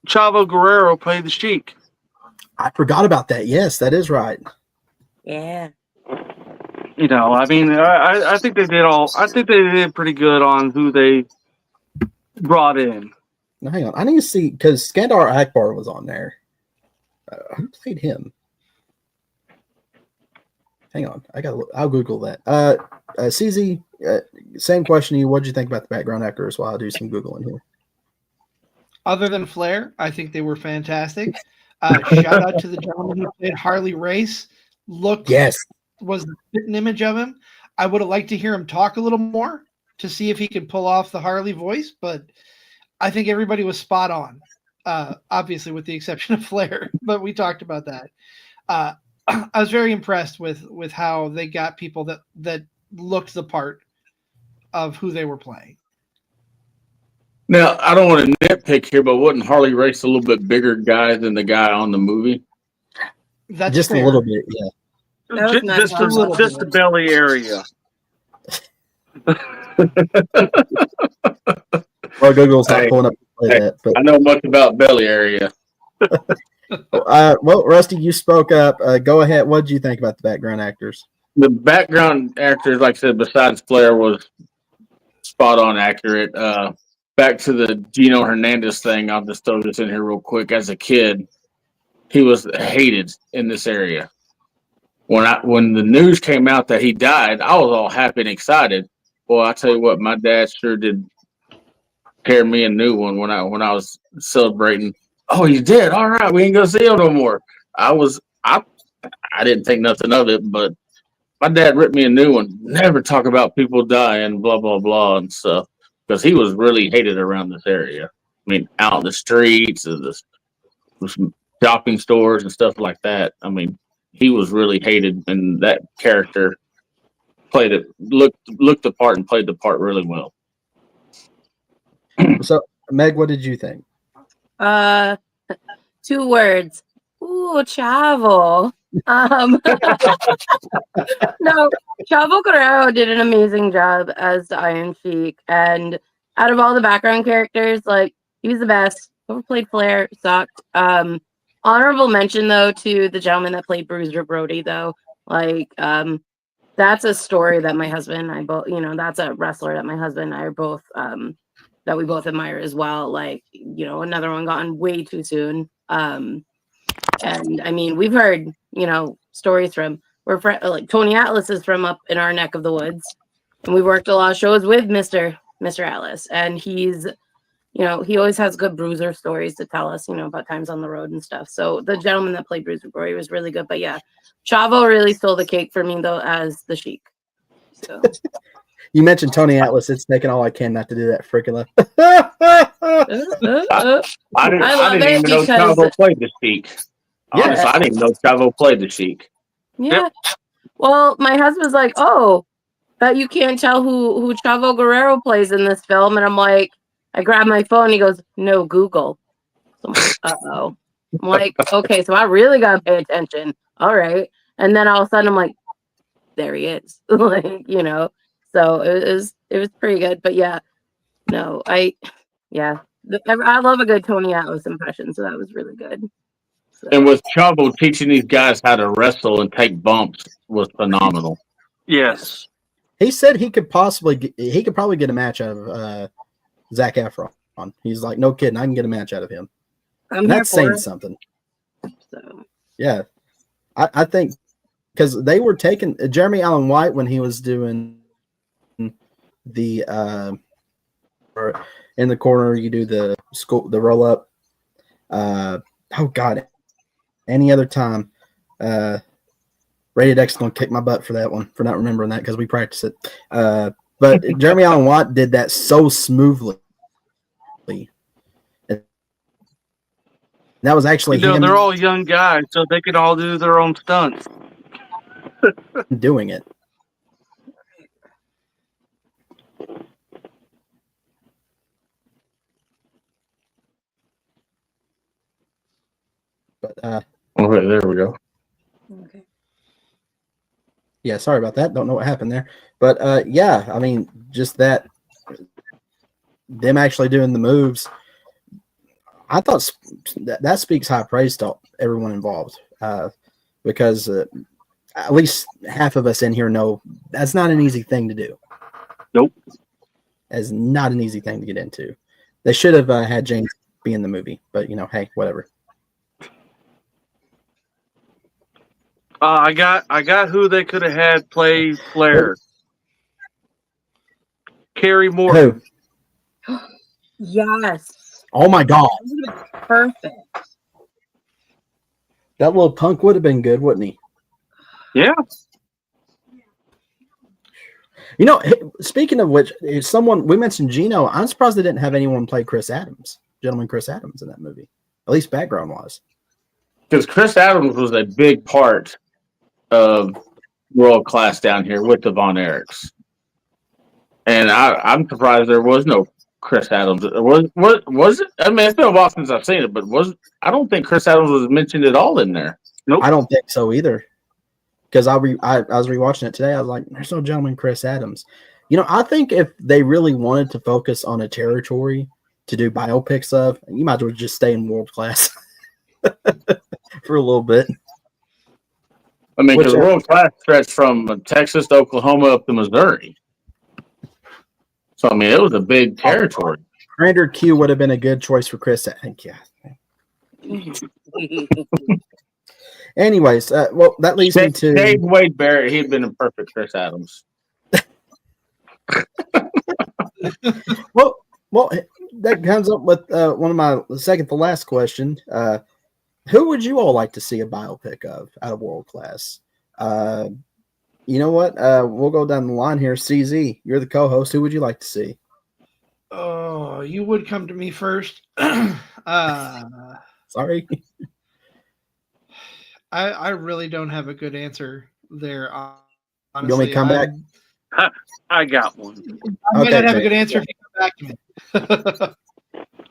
Chavo Guerrero play the Sheik. I forgot about that. Yes, that is right. Yeah. I mean, I think they did I think they did pretty good on who they brought in. Now, hang on. I need to see, because Skandar Akbar was on there. Who played him? Hang on. I'll Google that. CZ, same question to you. What did you think about the background actors while I do some Googling here? Other than Flair, I think they were fantastic. Shout out to the gentleman who played Harley Race. Was the spitting image of him. I would have liked to hear him talk a little more to see if he could pull off the Harley voice, but I think everybody was spot on. Obviously, with the exception of Flair, but we talked about that. I was very impressed with how they got people that looked the part of who they were playing. Now, I don't want to nitpick here, but wasn't Harley Race a little bit bigger guy than the guy on the movie? That's just fair. a little bit, yeah. Just the belly area. Well, Google's not pulling up to play that. But I know much about belly area. Well, Rusty, you spoke up. Go ahead. What did you think about the background actors? The background actors, like I said, besides Flair, was spot on accurate. Back to the Gino Hernandez thing, I'll just throw this in here real quick. As a kid, he was hated in this area. When the news came out that he died, I was all happy and excited. Well, I tell you what, my dad sure did pair me a new one when I was celebrating. Oh, he's dead. All right, we ain't gonna see him no more. I didn't think nothing of it, but my dad ripped me a new one. Never talk about people dying, blah blah blah and stuff, because he was really hated around this area. I mean, out in the streets, the shopping stores and stuff like that. I mean, he was really hated, and that character looked the part and played the part really well. So, Meg, what did you think? 2 words. Ooh, Chavo. No, Chavo Guerrero did an amazing job as the Iron Sheik, and out of all the background characters, like he was the best. Whoever played Flair sucked. Honorable mention though to the gentleman that played Bruiser Brody, though. Like, that's a story that my husband and I both, that's a wrestler that my husband and I are both, that we both admire as well. Like, another one gotten way too soon. And I mean, we've heard, stories from like Tony Atlas is from up in our neck of the woods, and we worked a lot of shows with Mr. Atlas, and he's, he always has good bruiser stories to tell us, about times on the road and stuff. So the gentleman that played Bruiser Brody was really good, but yeah, Chavo really stole the cake for me though as the Sheik. So. You mentioned Tony Atlas. It's taking all I can not to do that freaking laugh. I didn't even know Chavo played the Sheik. Yeah. Honestly, I didn't know Chavo played the Sheik. Yeah. Well, my husband's like, oh, but you can't tell who Chavo Guerrero plays in this film. And I'm like, I grab my phone. He goes, no, Google. So I'm like, uh-oh. I'm like, okay, so I really got to pay attention. All right. And then all of a sudden I'm like, there he is. Like, so it was pretty good. But yeah, no, I love a good Tony Atlas impression. So that was really good. So. And with Chavo teaching these guys how to wrestle and take bumps was phenomenal. Yes. He said he could probably get a match out of Zac Efron. He's like, no kidding, I can get a match out of him. That's saying something. So. Yeah. I think because they were taking Jeremy Allen White when he was doing the in the corner, you do the roll up. Oh God. Any other time, Rated X gonna kick my butt for that one, for not remembering that because we practice it. But Jeremy Allen White did that so smoothly. That was actually him. They're all young guys, so they can all do their own stunts. Doing it. But okay, there we go. Okay. Yeah, sorry about that. Don't know what happened there. But yeah, I mean, just that them actually doing the moves, I thought that speaks high praise to everyone involved. Because at least half of us in here know that's not an easy thing to do. Nope. That's not an easy thing to get into. They should have had James be in the movie, but hey, whatever. I got who they could have had play Flair. Carrie Morton. Who? Yes. Oh my God. Perfect. That little punk would have been good, wouldn't he? Yeah. Speaking of which, we mentioned Gino. I'm surprised they didn't have anyone play Chris Adams, Gentleman Chris Adams, in that movie. At least background wise. Because Chris Adams was a big part of World Class down here with the Von Erichs. And I'm surprised there was no Chris Adams. Was it? I mean, it's been a while since I've seen it, but I don't think Chris Adams was mentioned at all in there. Nope. I don't think so either. Because I was rewatching it today. I was like, there's no Gentleman Chris Adams. I think if they really wanted to focus on a territory to do biopics of, you might as well just stay in World Class for a little bit. I mean, because World Class stretched from Texas to Oklahoma up to Missouri. So, I mean, it was a big territory. Commander Q would have been a good choice for Chris. I think, yeah. Anyways, well, that leads me to Dave Wade Barrett. He'd been a perfect Chris Adams. well, that comes up with one of my second to last question. Who would you all like to see a biopic of out of World Class? You know what? We'll go down the line here. CZ, you're the co-host. Who would you like to see? Oh, you would come to me first. Sorry. I really don't have a good answer there. Honestly, you want me to come back? I got one. I might not have a good answer if you come back to me.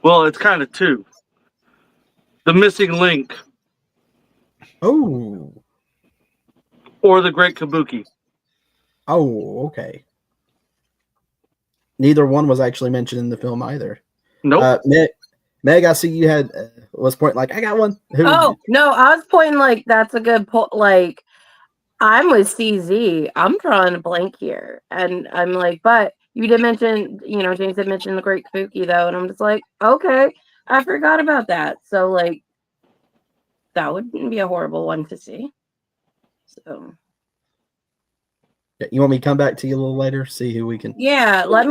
Well, it's kind of two. The Missing Link Oh, or The Great Kabuki. oh, okay. Neither one was actually mentioned in the film either. Nope. Meg, I see you had was pointing like I got one. Oh no, I was pointing like that's a good point. Like I'm with CZ. I'm drawing a blank here, and I'm like, but you did mention, James did mention the Great Kabuki though, and I'm just like, okay, I forgot about that. So like, that wouldn't be a horrible one to see. So You want me to come back to you a little later? See who we can. yeah, let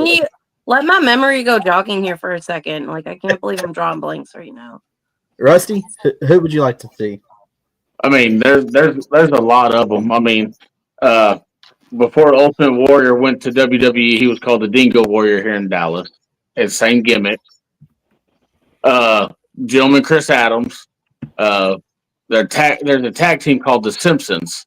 my memory go jogging here for a second. Like I can't believe I'm drawing blanks right now. Rusty, who would you like to see? I mean, there's a lot of them. I mean, before Ultimate Warrior went to WWE, he was called the Dingo Warrior here in Dallas. It's same gimmick. Gentleman Chris Adams. There's a tag team called the Simpsons.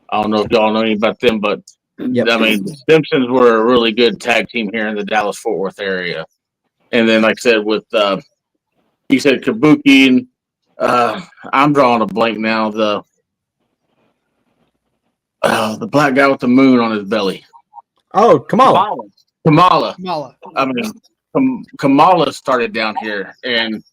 I don't know if y'all know anything about them, but Yep. I mean, the Simpsons were a really good tag team here in the Dallas-Fort Worth area. And then, like I said, with you said Kabuki, and I'm drawing a blank now. The black guy with the moon on his belly. Oh, Kamala. Kamala. Mala. I mean, Kamala started down here, and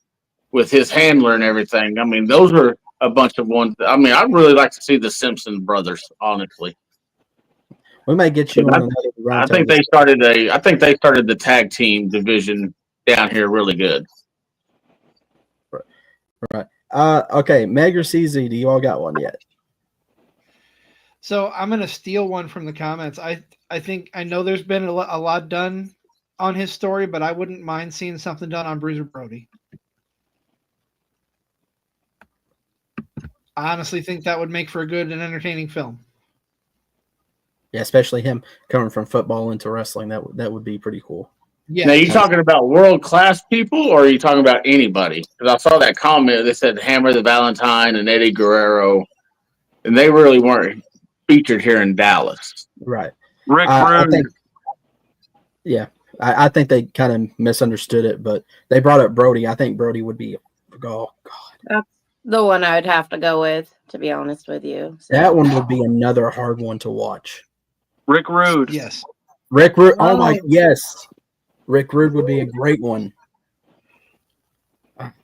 with his handler and everything. I mean, those are a bunch of ones. I mean, I'd really like to see the Simpson brothers, honestly. We may get you on another round. I think they started the tag team division down here really good. Right. Okay, Meg or CZ, do you all got one yet? So I'm gonna steal one from the comments. I think I know there's been a lot done on his story, but I wouldn't mind seeing something done on Bruiser Brody. I honestly think that would make for a good and entertaining film. Yeah, especially him coming from football into wrestling. That would be pretty cool. Yeah. Now, you talking about world-class people, or are you talking about anybody? Because I saw that comment that said Hammer the Valentine and Eddie Guerrero, and they really weren't featured here in Dallas. Right. Rick I Rude. think, yeah, I think they kind of misunderstood it, but they brought up Brody. I think Brody would be, oh, God. That's the one I'd have to go with, to be honest with you. So. That one would be another hard one to watch. Rick Rude. Yes. Rick Rude. Oh, my, yes. Rick Rude would be a great one.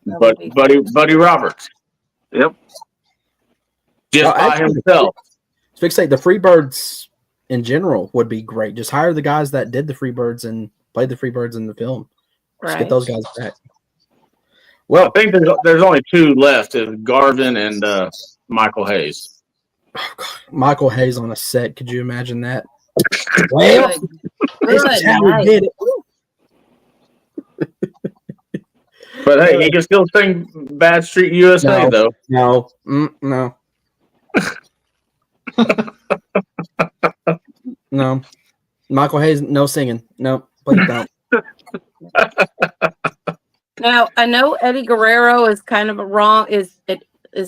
But Buddy Roberts. Yep. Just by himself. Fixate the Freebirds in general would be great. Just hire the guys that did the Freebirds and played the Freebirds in the film. Just get those guys back. Well, I think there's only two left: is Garvin and Michael Hayes. Oh God, Michael Hayes on a set. Could you imagine that? Well, this is how we did it. But hey, he can still sing Bad Street USA, though. No. No. Michael Hayes, no singing. No, please don't. Now I know Eddie Guerrero is kind of a wrong is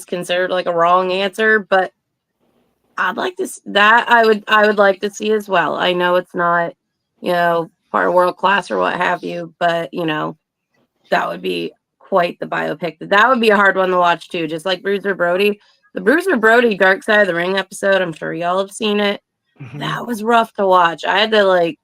considered like a wrong answer, but I'd like to I would like to see as well. I know it's not, part of world class or what have you, but that would be quite the biopic. That would be a hard one to watch too, just like Bruiser Brody. The Bruiser Brody Dark Side of the Ring episode, I'm sure y'all have seen it. Mm-hmm. That was rough to watch. I had to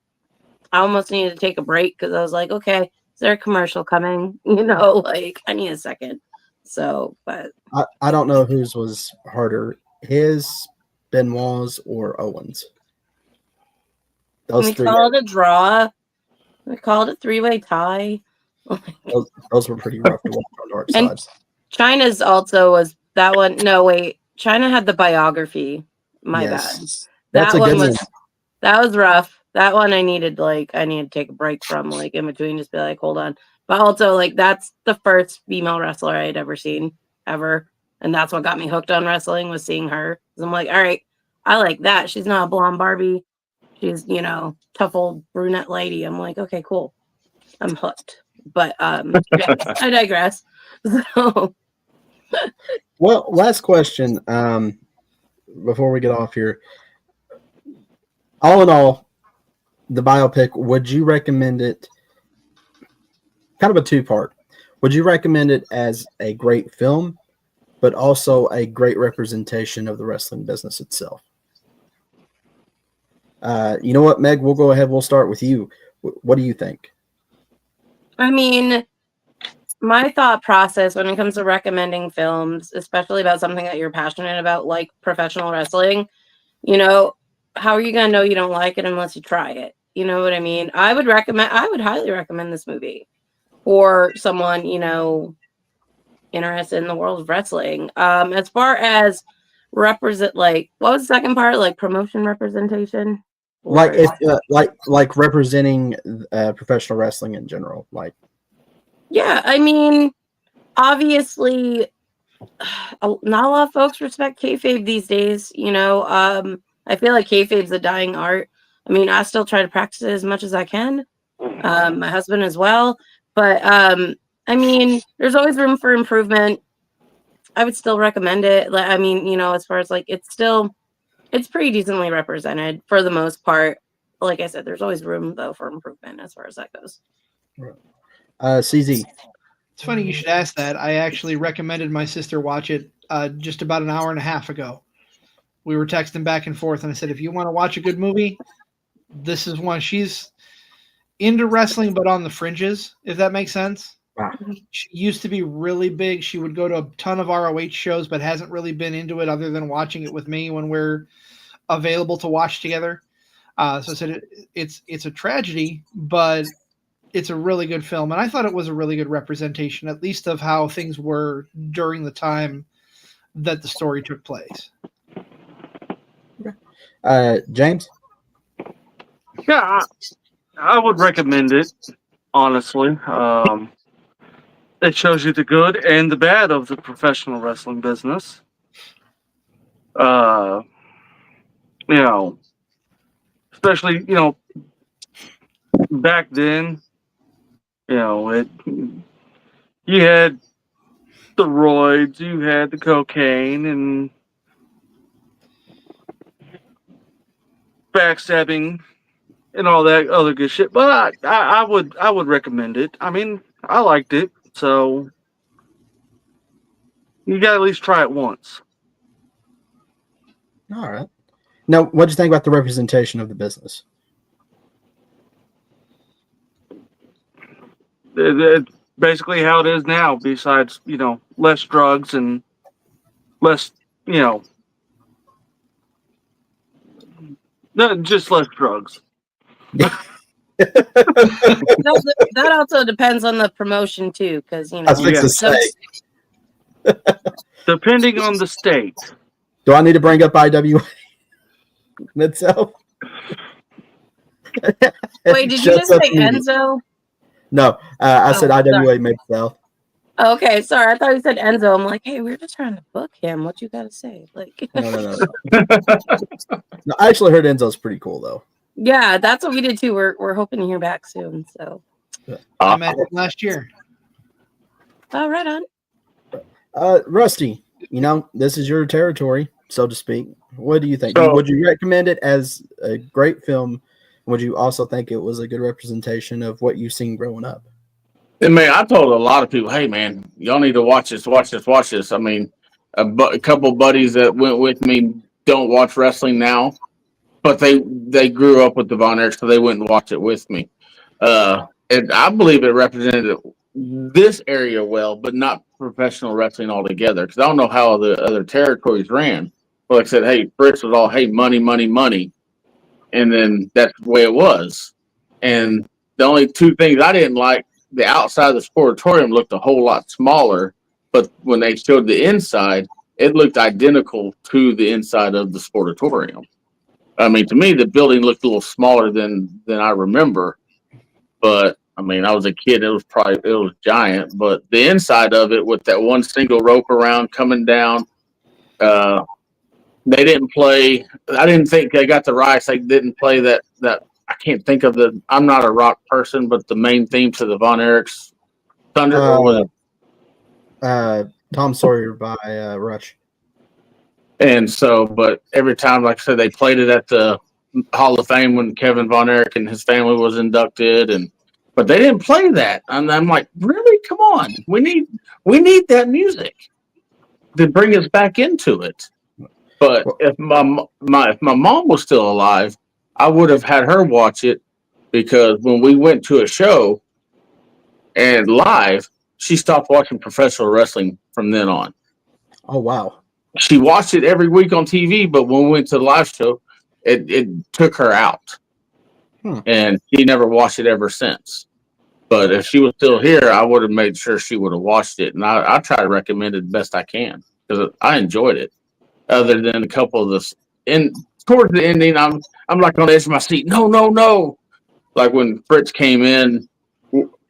I almost needed to take a break because I was like, okay, is there a commercial coming? I need a second. So, but I don't know whose was harder, his, Benoit's, or Owens. we called it a draw. We called it three-way tie. Those were pretty rough to watch on Dark Side. And China's also was that one. No, wait. China had the biography. My bad. That's that a one good was one. That was rough. That one I needed to take a break from, in between, just be like, hold on. But also that's the first female wrestler I had ever seen ever. And that's what got me hooked on wrestling, was seeing her. 'Cause I'm like, all right, I like that. She's not a blonde Barbie. She's, tough old brunette lady. I'm like, okay, cool. I'm hooked. But yes, I digress. So Well, last question before we get off here. All in all, the biopic, would you recommend it? Kind of a two-part. Would you recommend it as a great film, but also a great representation of the wrestling business itself? You know what, Meg? We'll go ahead. We'll start with you. What do you think? I mean, my thought process when it comes to recommending films, especially about something that you're passionate about, like professional wrestling, how are you going to know you don't like it unless you try it? You know what I mean? I would highly recommend this movie for someone, interested in the world of wrestling. As far as what was the second part? Like promotion representation? Like like representing professional wrestling in general, like. Yeah, I mean, obviously, not a lot of folks respect kayfabe these days. I feel like kayfabe's a dying art. I mean, I still try to practice it as much as I can. My husband as well, but I mean, there's always room for improvement. I would still recommend it. I mean, as far as like, it's pretty decently represented for the most part. Like I said, there's always room though for improvement as far as that goes. CZ. It's funny you should ask that. I actually recommended my sister watch it just about an hour and a half ago. We were texting back and forth, and I said, if you want to watch a good movie, this is one. She's into wrestling, but on the fringes, if that makes sense. Wow. She used to be really big. She would go to a ton of ROH shows, but hasn't really been into it other than watching it with me when we're available to watch together. So I said, it's a tragedy, but it's a really good film. And I thought it was a really good representation, at least of how things were during the time that the story took place. James? Yeah, I would recommend it, honestly. It shows you the good and the bad of the professional wrestling business. Especially, back then, you had the roids, you had the cocaine, and backstabbing and all that other good shit. But I would recommend it. I mean, I liked it, so you got to at least try it once. All right. Now, what do you think about the representation of the business? It's basically how it is now, besides, less drugs and less, just less drugs. That also depends on the promotion too, because I was fixing to say. Depending on the state. Do I need to bring up IWA Mid-South? Wait, did you just say Enzo? No, I said IWA Mid-South. Okay, sorry. I thought you said Enzo. I'm like, hey, we're just trying to book him. What you got to say? Like, No. No, I actually heard Enzo's pretty cool though. Yeah, that's what we did too. We're hoping to hear back soon. So I met him last year. Oh, right on. Rusty, this is your territory, so to speak. What do you think? So, would you recommend it as a great film? Would you also think it was a good representation of what you've seen growing up? And man, I told a lot of people, hey man, y'all need to watch this. I mean, a couple buddies that went with me don't watch wrestling now, but they grew up with the Von Erichs, so they went and watched it with me. And I believe it represented this area well, but not professional wrestling altogether. Because I don't know how the other territories ran. But like I said, hey, Fritz was all, hey, money, money, money. And then that's the way it was. And the only two things I didn't like, the outside of the sportatorium looked a whole lot smaller, but when they showed the inside, it looked identical to the inside of the sportatorium. I mean, to me, the building looked a little smaller than I remember, but I mean, I was a kid. It was giant, but the inside of it with that one single rope around coming down, they didn't play. I didn't think they got the rights. They didn't play that. I can't think of I'm not a rock person, but the main theme to the Von Erichs Thunder was Tom Sawyer by Rush. And so, but every time, like I said, they played it at the Hall of Fame when Kevin Von Erich and his family was inducted, but they didn't play that. And I'm like, really? come on, we need that music to bring us back into it. But if my mom was still alive, I would have had her watch it, because when we went to a show and live, she stopped watching professional wrestling from then on. Oh wow. She watched it every week on TV, but when we went to the live show, it took her out. And she never watched it ever since. But if she was still here, I would have made sure she would have watched it. And I try to recommend it the best I can, because I enjoyed it. Other than a couple of towards the ending, I'm like on the edge of my seat. No. Like when Fritz came in,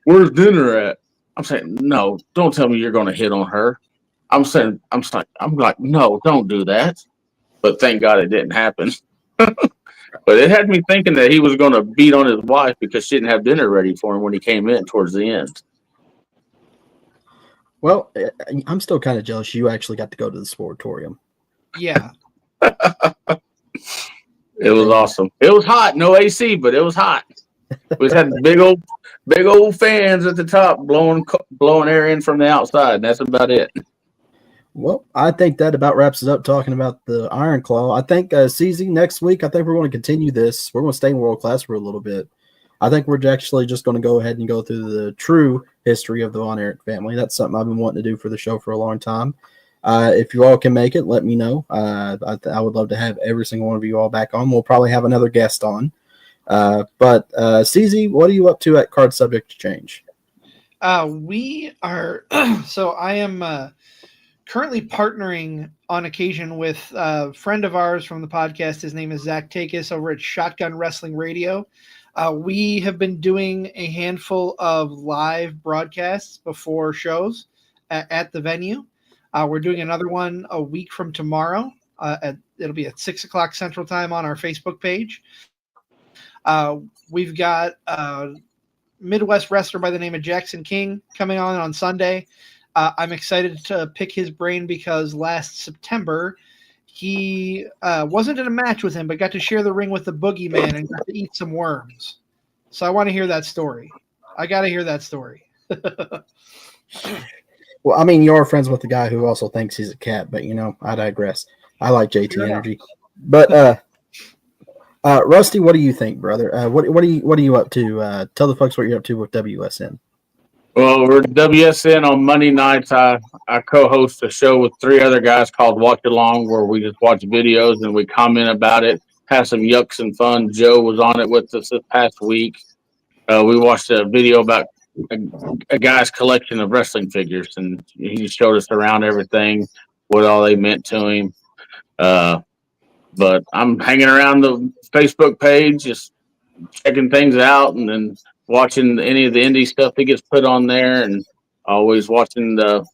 where's dinner at? I'm saying, no, don't tell me you're going to hit on her. I'm like, no, don't do that. But thank God it didn't happen. But it had me thinking that he was going to beat on his wife because she didn't have dinner ready for him when he came in towards the end. Well, I'm still kind of jealous you actually got to go to the sportatorium. Yeah. It was awesome. It was hot, no AC, but it was hot. We had big old fans at the top blowing air in from the outside. And that's about it. Well, I think that about wraps it up talking about the Iron Claw. I think, CZ, next week, I think we're going to continue this. We're going to stay in world class for a little bit. I think we're actually just going to go ahead and go through the true history of the Von Erich family. That's something I've been wanting to do for the show for a long time. If you all can make it, let me know. I would love to have every single one of you all back on. We'll probably have another guest on. But CZ, what are you up to at Card Subject to Change? We are so I am currently partnering on occasion with a friend of ours from the podcast. His name is Zach Takis over at Shotgun Wrestling Radio. We have been doing a handful of live broadcasts before shows at the venue. We're doing another one a week from tomorrow. It'll be at 6 o'clock Central Time on our Facebook page. We've got a Midwest wrestler by the name of Jackson King coming on Sunday. I'm excited to pick his brain because last September he wasn't in a match with him, but got to share the ring with the Boogeyman and got to eat some worms. So I want to hear that story. I got to hear that story. Well, I mean, you're friends with the guy who also thinks he's a cat, but I digress. I like JT energy. But Rusty, what do you think, brother? What are you up to? Tell the folks what you're up to with WSN. Well, we're WSN on Monday nights. I co-host a show with 3 other guys called Watch Along, where we just watch videos and we comment about it, have some yucks and fun. Joe was on it with us this past week. We watched a video about a guy's collection of wrestling figures, and he showed us around everything, what all they meant to him. But I'm hanging around the Facebook page, just checking things out, and then watching any of the indie stuff that gets put on there, and always watching the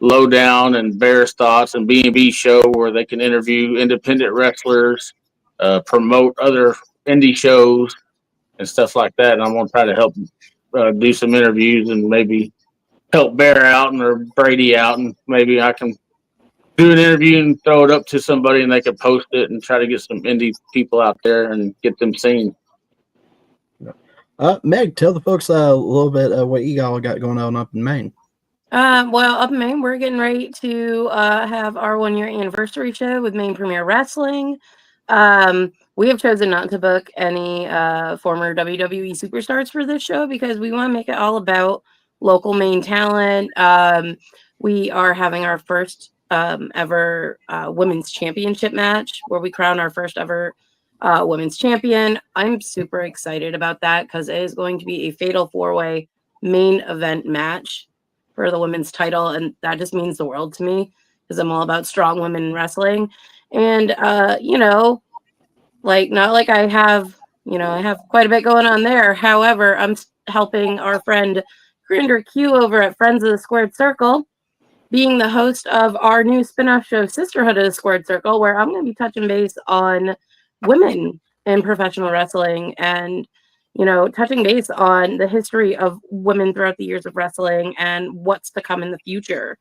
Lowdown and Bear's Thoughts and B&B show where they can interview independent wrestlers, promote other indie shows and stuff like that. And I'm going to try to help do some interviews and maybe help Bear out or Brady out, and maybe I can do an interview and throw it up to somebody and they can post it and try to get some indie people out there and get them seen. Meg, tell the folks a little bit what you all got going on up in Maine. Well, up in Maine, we're getting ready to have our 1-year anniversary show with Maine Premier Wrestling. We have chosen not to book any former WWE superstars for this show because we want to make it all about local Maine talent. We are having our first ever women's championship match where we crown our first ever women's champion. I'm super excited about that because it is going to be a fatal 4-way main event match for the women's title, and that just means the world to me because I'm all about strong women in wrestling. And not like I have quite a bit going on there. However, I'm helping our friend Grinder Q over at Friends of the Squared Circle, being the host of our new spin-off show Sisterhood of the Squared Circle, where I'm going to be touching base on women in professional wrestling and touching base on the history of women throughout the years of wrestling and what's to come in the future,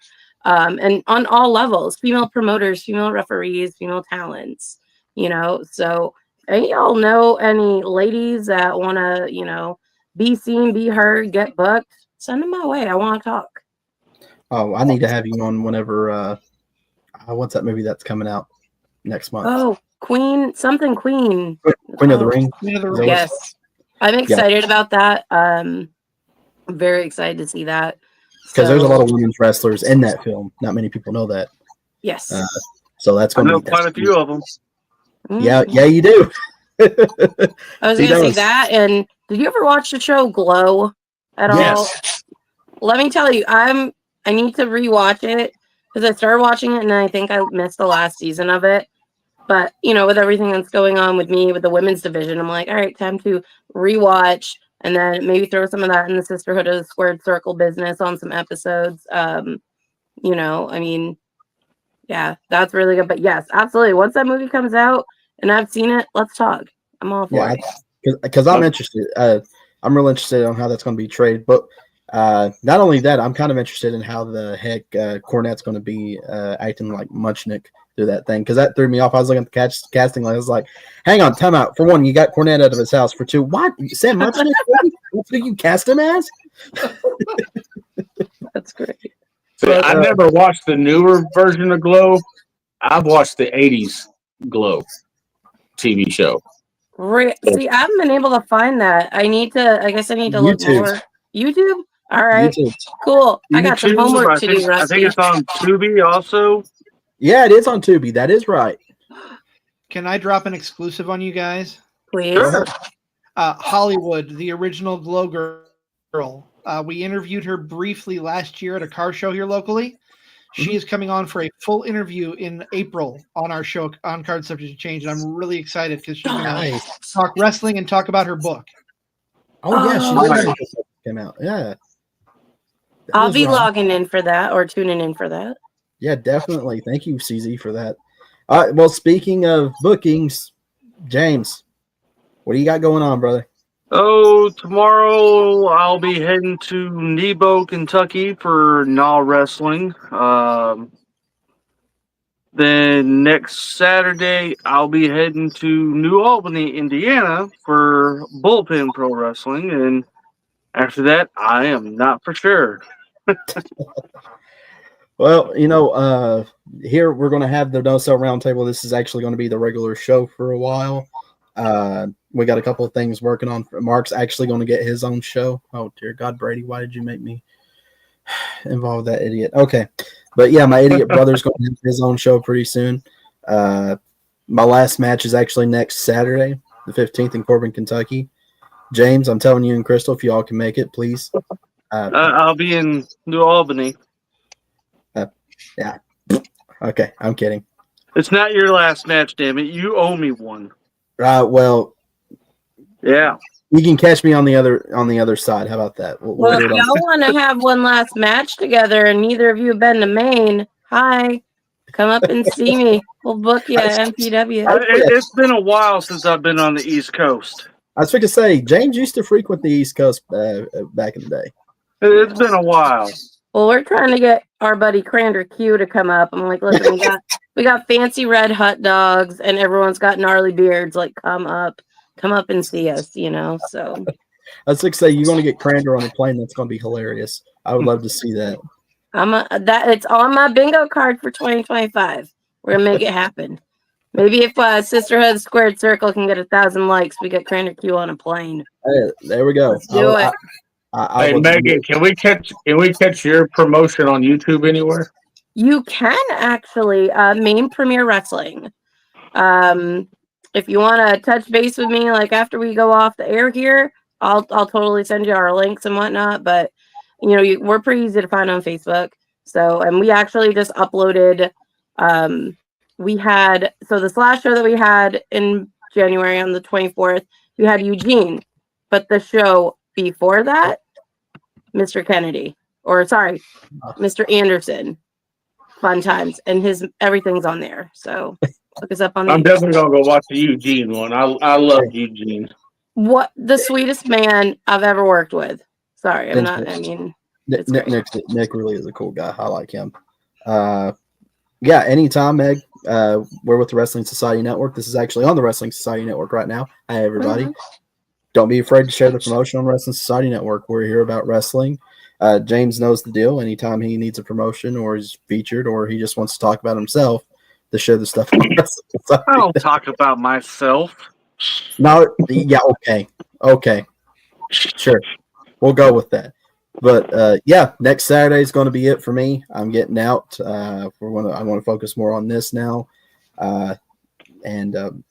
and on all levels, female promoters, female referees, female talents, so any y'all know any ladies that want to be seen, be heard, get booked, send them my way. I want to talk. Oh, I need to have you on whenever. What's that movie that's coming out next month? Oh, Queen. Queen of the Ring. Queen of the Is that Ring. what- Yes, I'm excited about that. I'm very excited to see that. Because there's a lot of women's wrestlers in that film. Not many people know that. Yes. So that's I going to know be quite a few of them. Yeah, Mhm. yeah, you do. I was He going to say does. that. And did you ever watch the show Glow at all? Yes. Let me tell you, I need to rewatch it because I started watching it and I think I missed the last season of it. But with everything that's going on with me with the women's division, I'm like, all right, time to rewatch and then maybe throw some of that in the Sisterhood of the Squared Circle business on some episodes. Yeah, that's really good. But yes, absolutely. Once that movie comes out and I've seen it, let's talk. I'm all for it. Because I'm interested. I'm real interested on how that's going to be traded. But not only that, I'm kind of interested in how the heck Cornette's going to be acting like Muchnick through that thing. Because that threw me off. I was looking at the casting. I was like, hang on, time out. For one, you got Cornette out of his house. For two, what? Sam Muchnick? What do you cast him as? That's great. See, I never watched the newer version of Glow. I've watched the 80s Glow TV show. See, I haven't been able to find that. I guess I need to look YouTube. more. YouTube? All right. YouTube. Cool. I got some YouTube, homework to do, I think Rusty. it's on Tubi also. Yeah, it is on Tubi. That is right. Can I drop an exclusive on you guys? Please. Sure. Hollywood, the original Glow Girl. We interviewed her briefly last year at a car show here locally. She is coming on for a full interview in April on our show, On Card Subject to Change. And I'm really excited because she's going to Nice. talk wrestling and talk about her book. Oh, yeah. She Oh. did came out. Yeah. That I'll is be right. logging in for that or tuning in for that. Yeah, definitely. Thank you, CZ, for that. All right. Well, speaking of bookings, James, what do you got going on, brother? Oh, tomorrow I'll be heading to Nebo, Kentucky for Gnaw Wrestling. Then next Saturday I'll be heading to New Albany, Indiana for Bullpen Pro Wrestling. And after that, I am not for sure. Well, here we're going to have the No Sell Roundtable. This is actually going to be the regular show for a while. We got a couple of things working on. Mark's actually going to get his own show. Oh, dear God, Brady, why did you make me involve that idiot? Okay. But yeah, my idiot brother's going to have his own show pretty soon. My last match is actually next Saturday, the 15th in Corbin, Kentucky. James, I'm telling you and Crystal, if you all can make it, please. I'll be in New Albany. Yeah. Okay, I'm kidding. It's not your last match, damn it. You owe me one. Well, Yeah. you can catch me on the other side. How about that? Well, do if it on- y'all want to have one last match together and neither of you have been to Maine, hi, come up and see me. We'll book you at MPW. It's been a while since I've been on the East Coast. I was going to say, James used to frequent the East Coast back in the day. It's been a while. Well, we're trying to get our buddy Crander Q to come up. I'm like, listen, we got fancy red hot dogs and everyone's got gnarly beards. Like, come up and see us, So I was going to say, you're going to get Crander on a plane. That's going to be hilarious. I would love to see that. it's on my bingo card for 2025. We're gonna make it happen. Maybe if Sisterhood Squared Circle can get 1,000 likes, we get Crander Q on a plane. Hey, there we go. Let's do it. I Hey would- Megan, can we catch your promotion on YouTube anywhere? You can actually Main Premier Wrestling. If you want to touch base with me, like after we go off the air here, I'll totally send you our links and whatnot. But we're pretty easy to find on Facebook. So, and we actually just uploaded. This last show that we had in January on the 24th, we had Eugene, but the show before that, Mr. Anderson. Fun times, and everything's on there. So look us up on. I'm definitely gonna go watch the Eugene one. I love Eugene. What the sweetest man I've ever worked with. Sorry, I'm not. I mean, it's great. Nick really is a cool guy. I like him. Yeah, anytime, Meg. We're with the Wrestling Society Network. This is actually on the Wrestling Society Network right now. Hi, everybody. Mhm. Don't be afraid to share the promotion on Wrestling Society Network. We're here about wrestling. James knows the deal. Anytime he needs a promotion or is featured or he just wants to talk about himself to share the stuff on wrestling. So, I don't talk about myself. no, yeah, okay, sure, we'll go with that. But yeah, next Saturday is going to be it for me. I'm getting out. I want to focus more on this now, and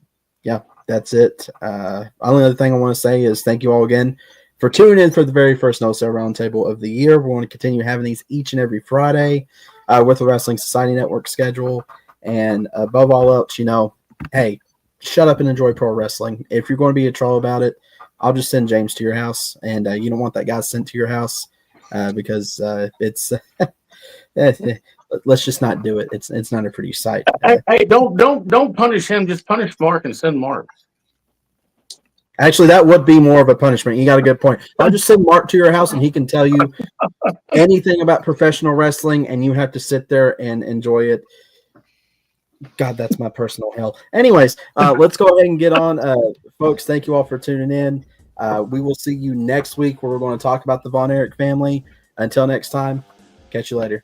yeah, that's it. Only other thing I want to say is thank you all again for tuning in for the very first No Sell Roundtable of the year. We want to continue having these each and every Friday with the Wrestling Society Network schedule. And above all else, hey, shut up and enjoy pro wrestling. If you're going to be a troll about it, I'll just send James to your house. And you don't want that guy sent to your house because it's let's just not do it. It's not a pretty sight. Hey, don't punish him. Just punish Mark and send Mark. Actually, that would be more of a punishment. You got a good point. I'll just send Mark to your house and he can tell you anything about professional wrestling and you have to sit there and enjoy it. God, that's my personal hell. Anyways, let's go ahead and get on. Folks, thank you all for tuning in. We will see you next week where we're going to talk about the Von Erich family. Until next time, catch you later.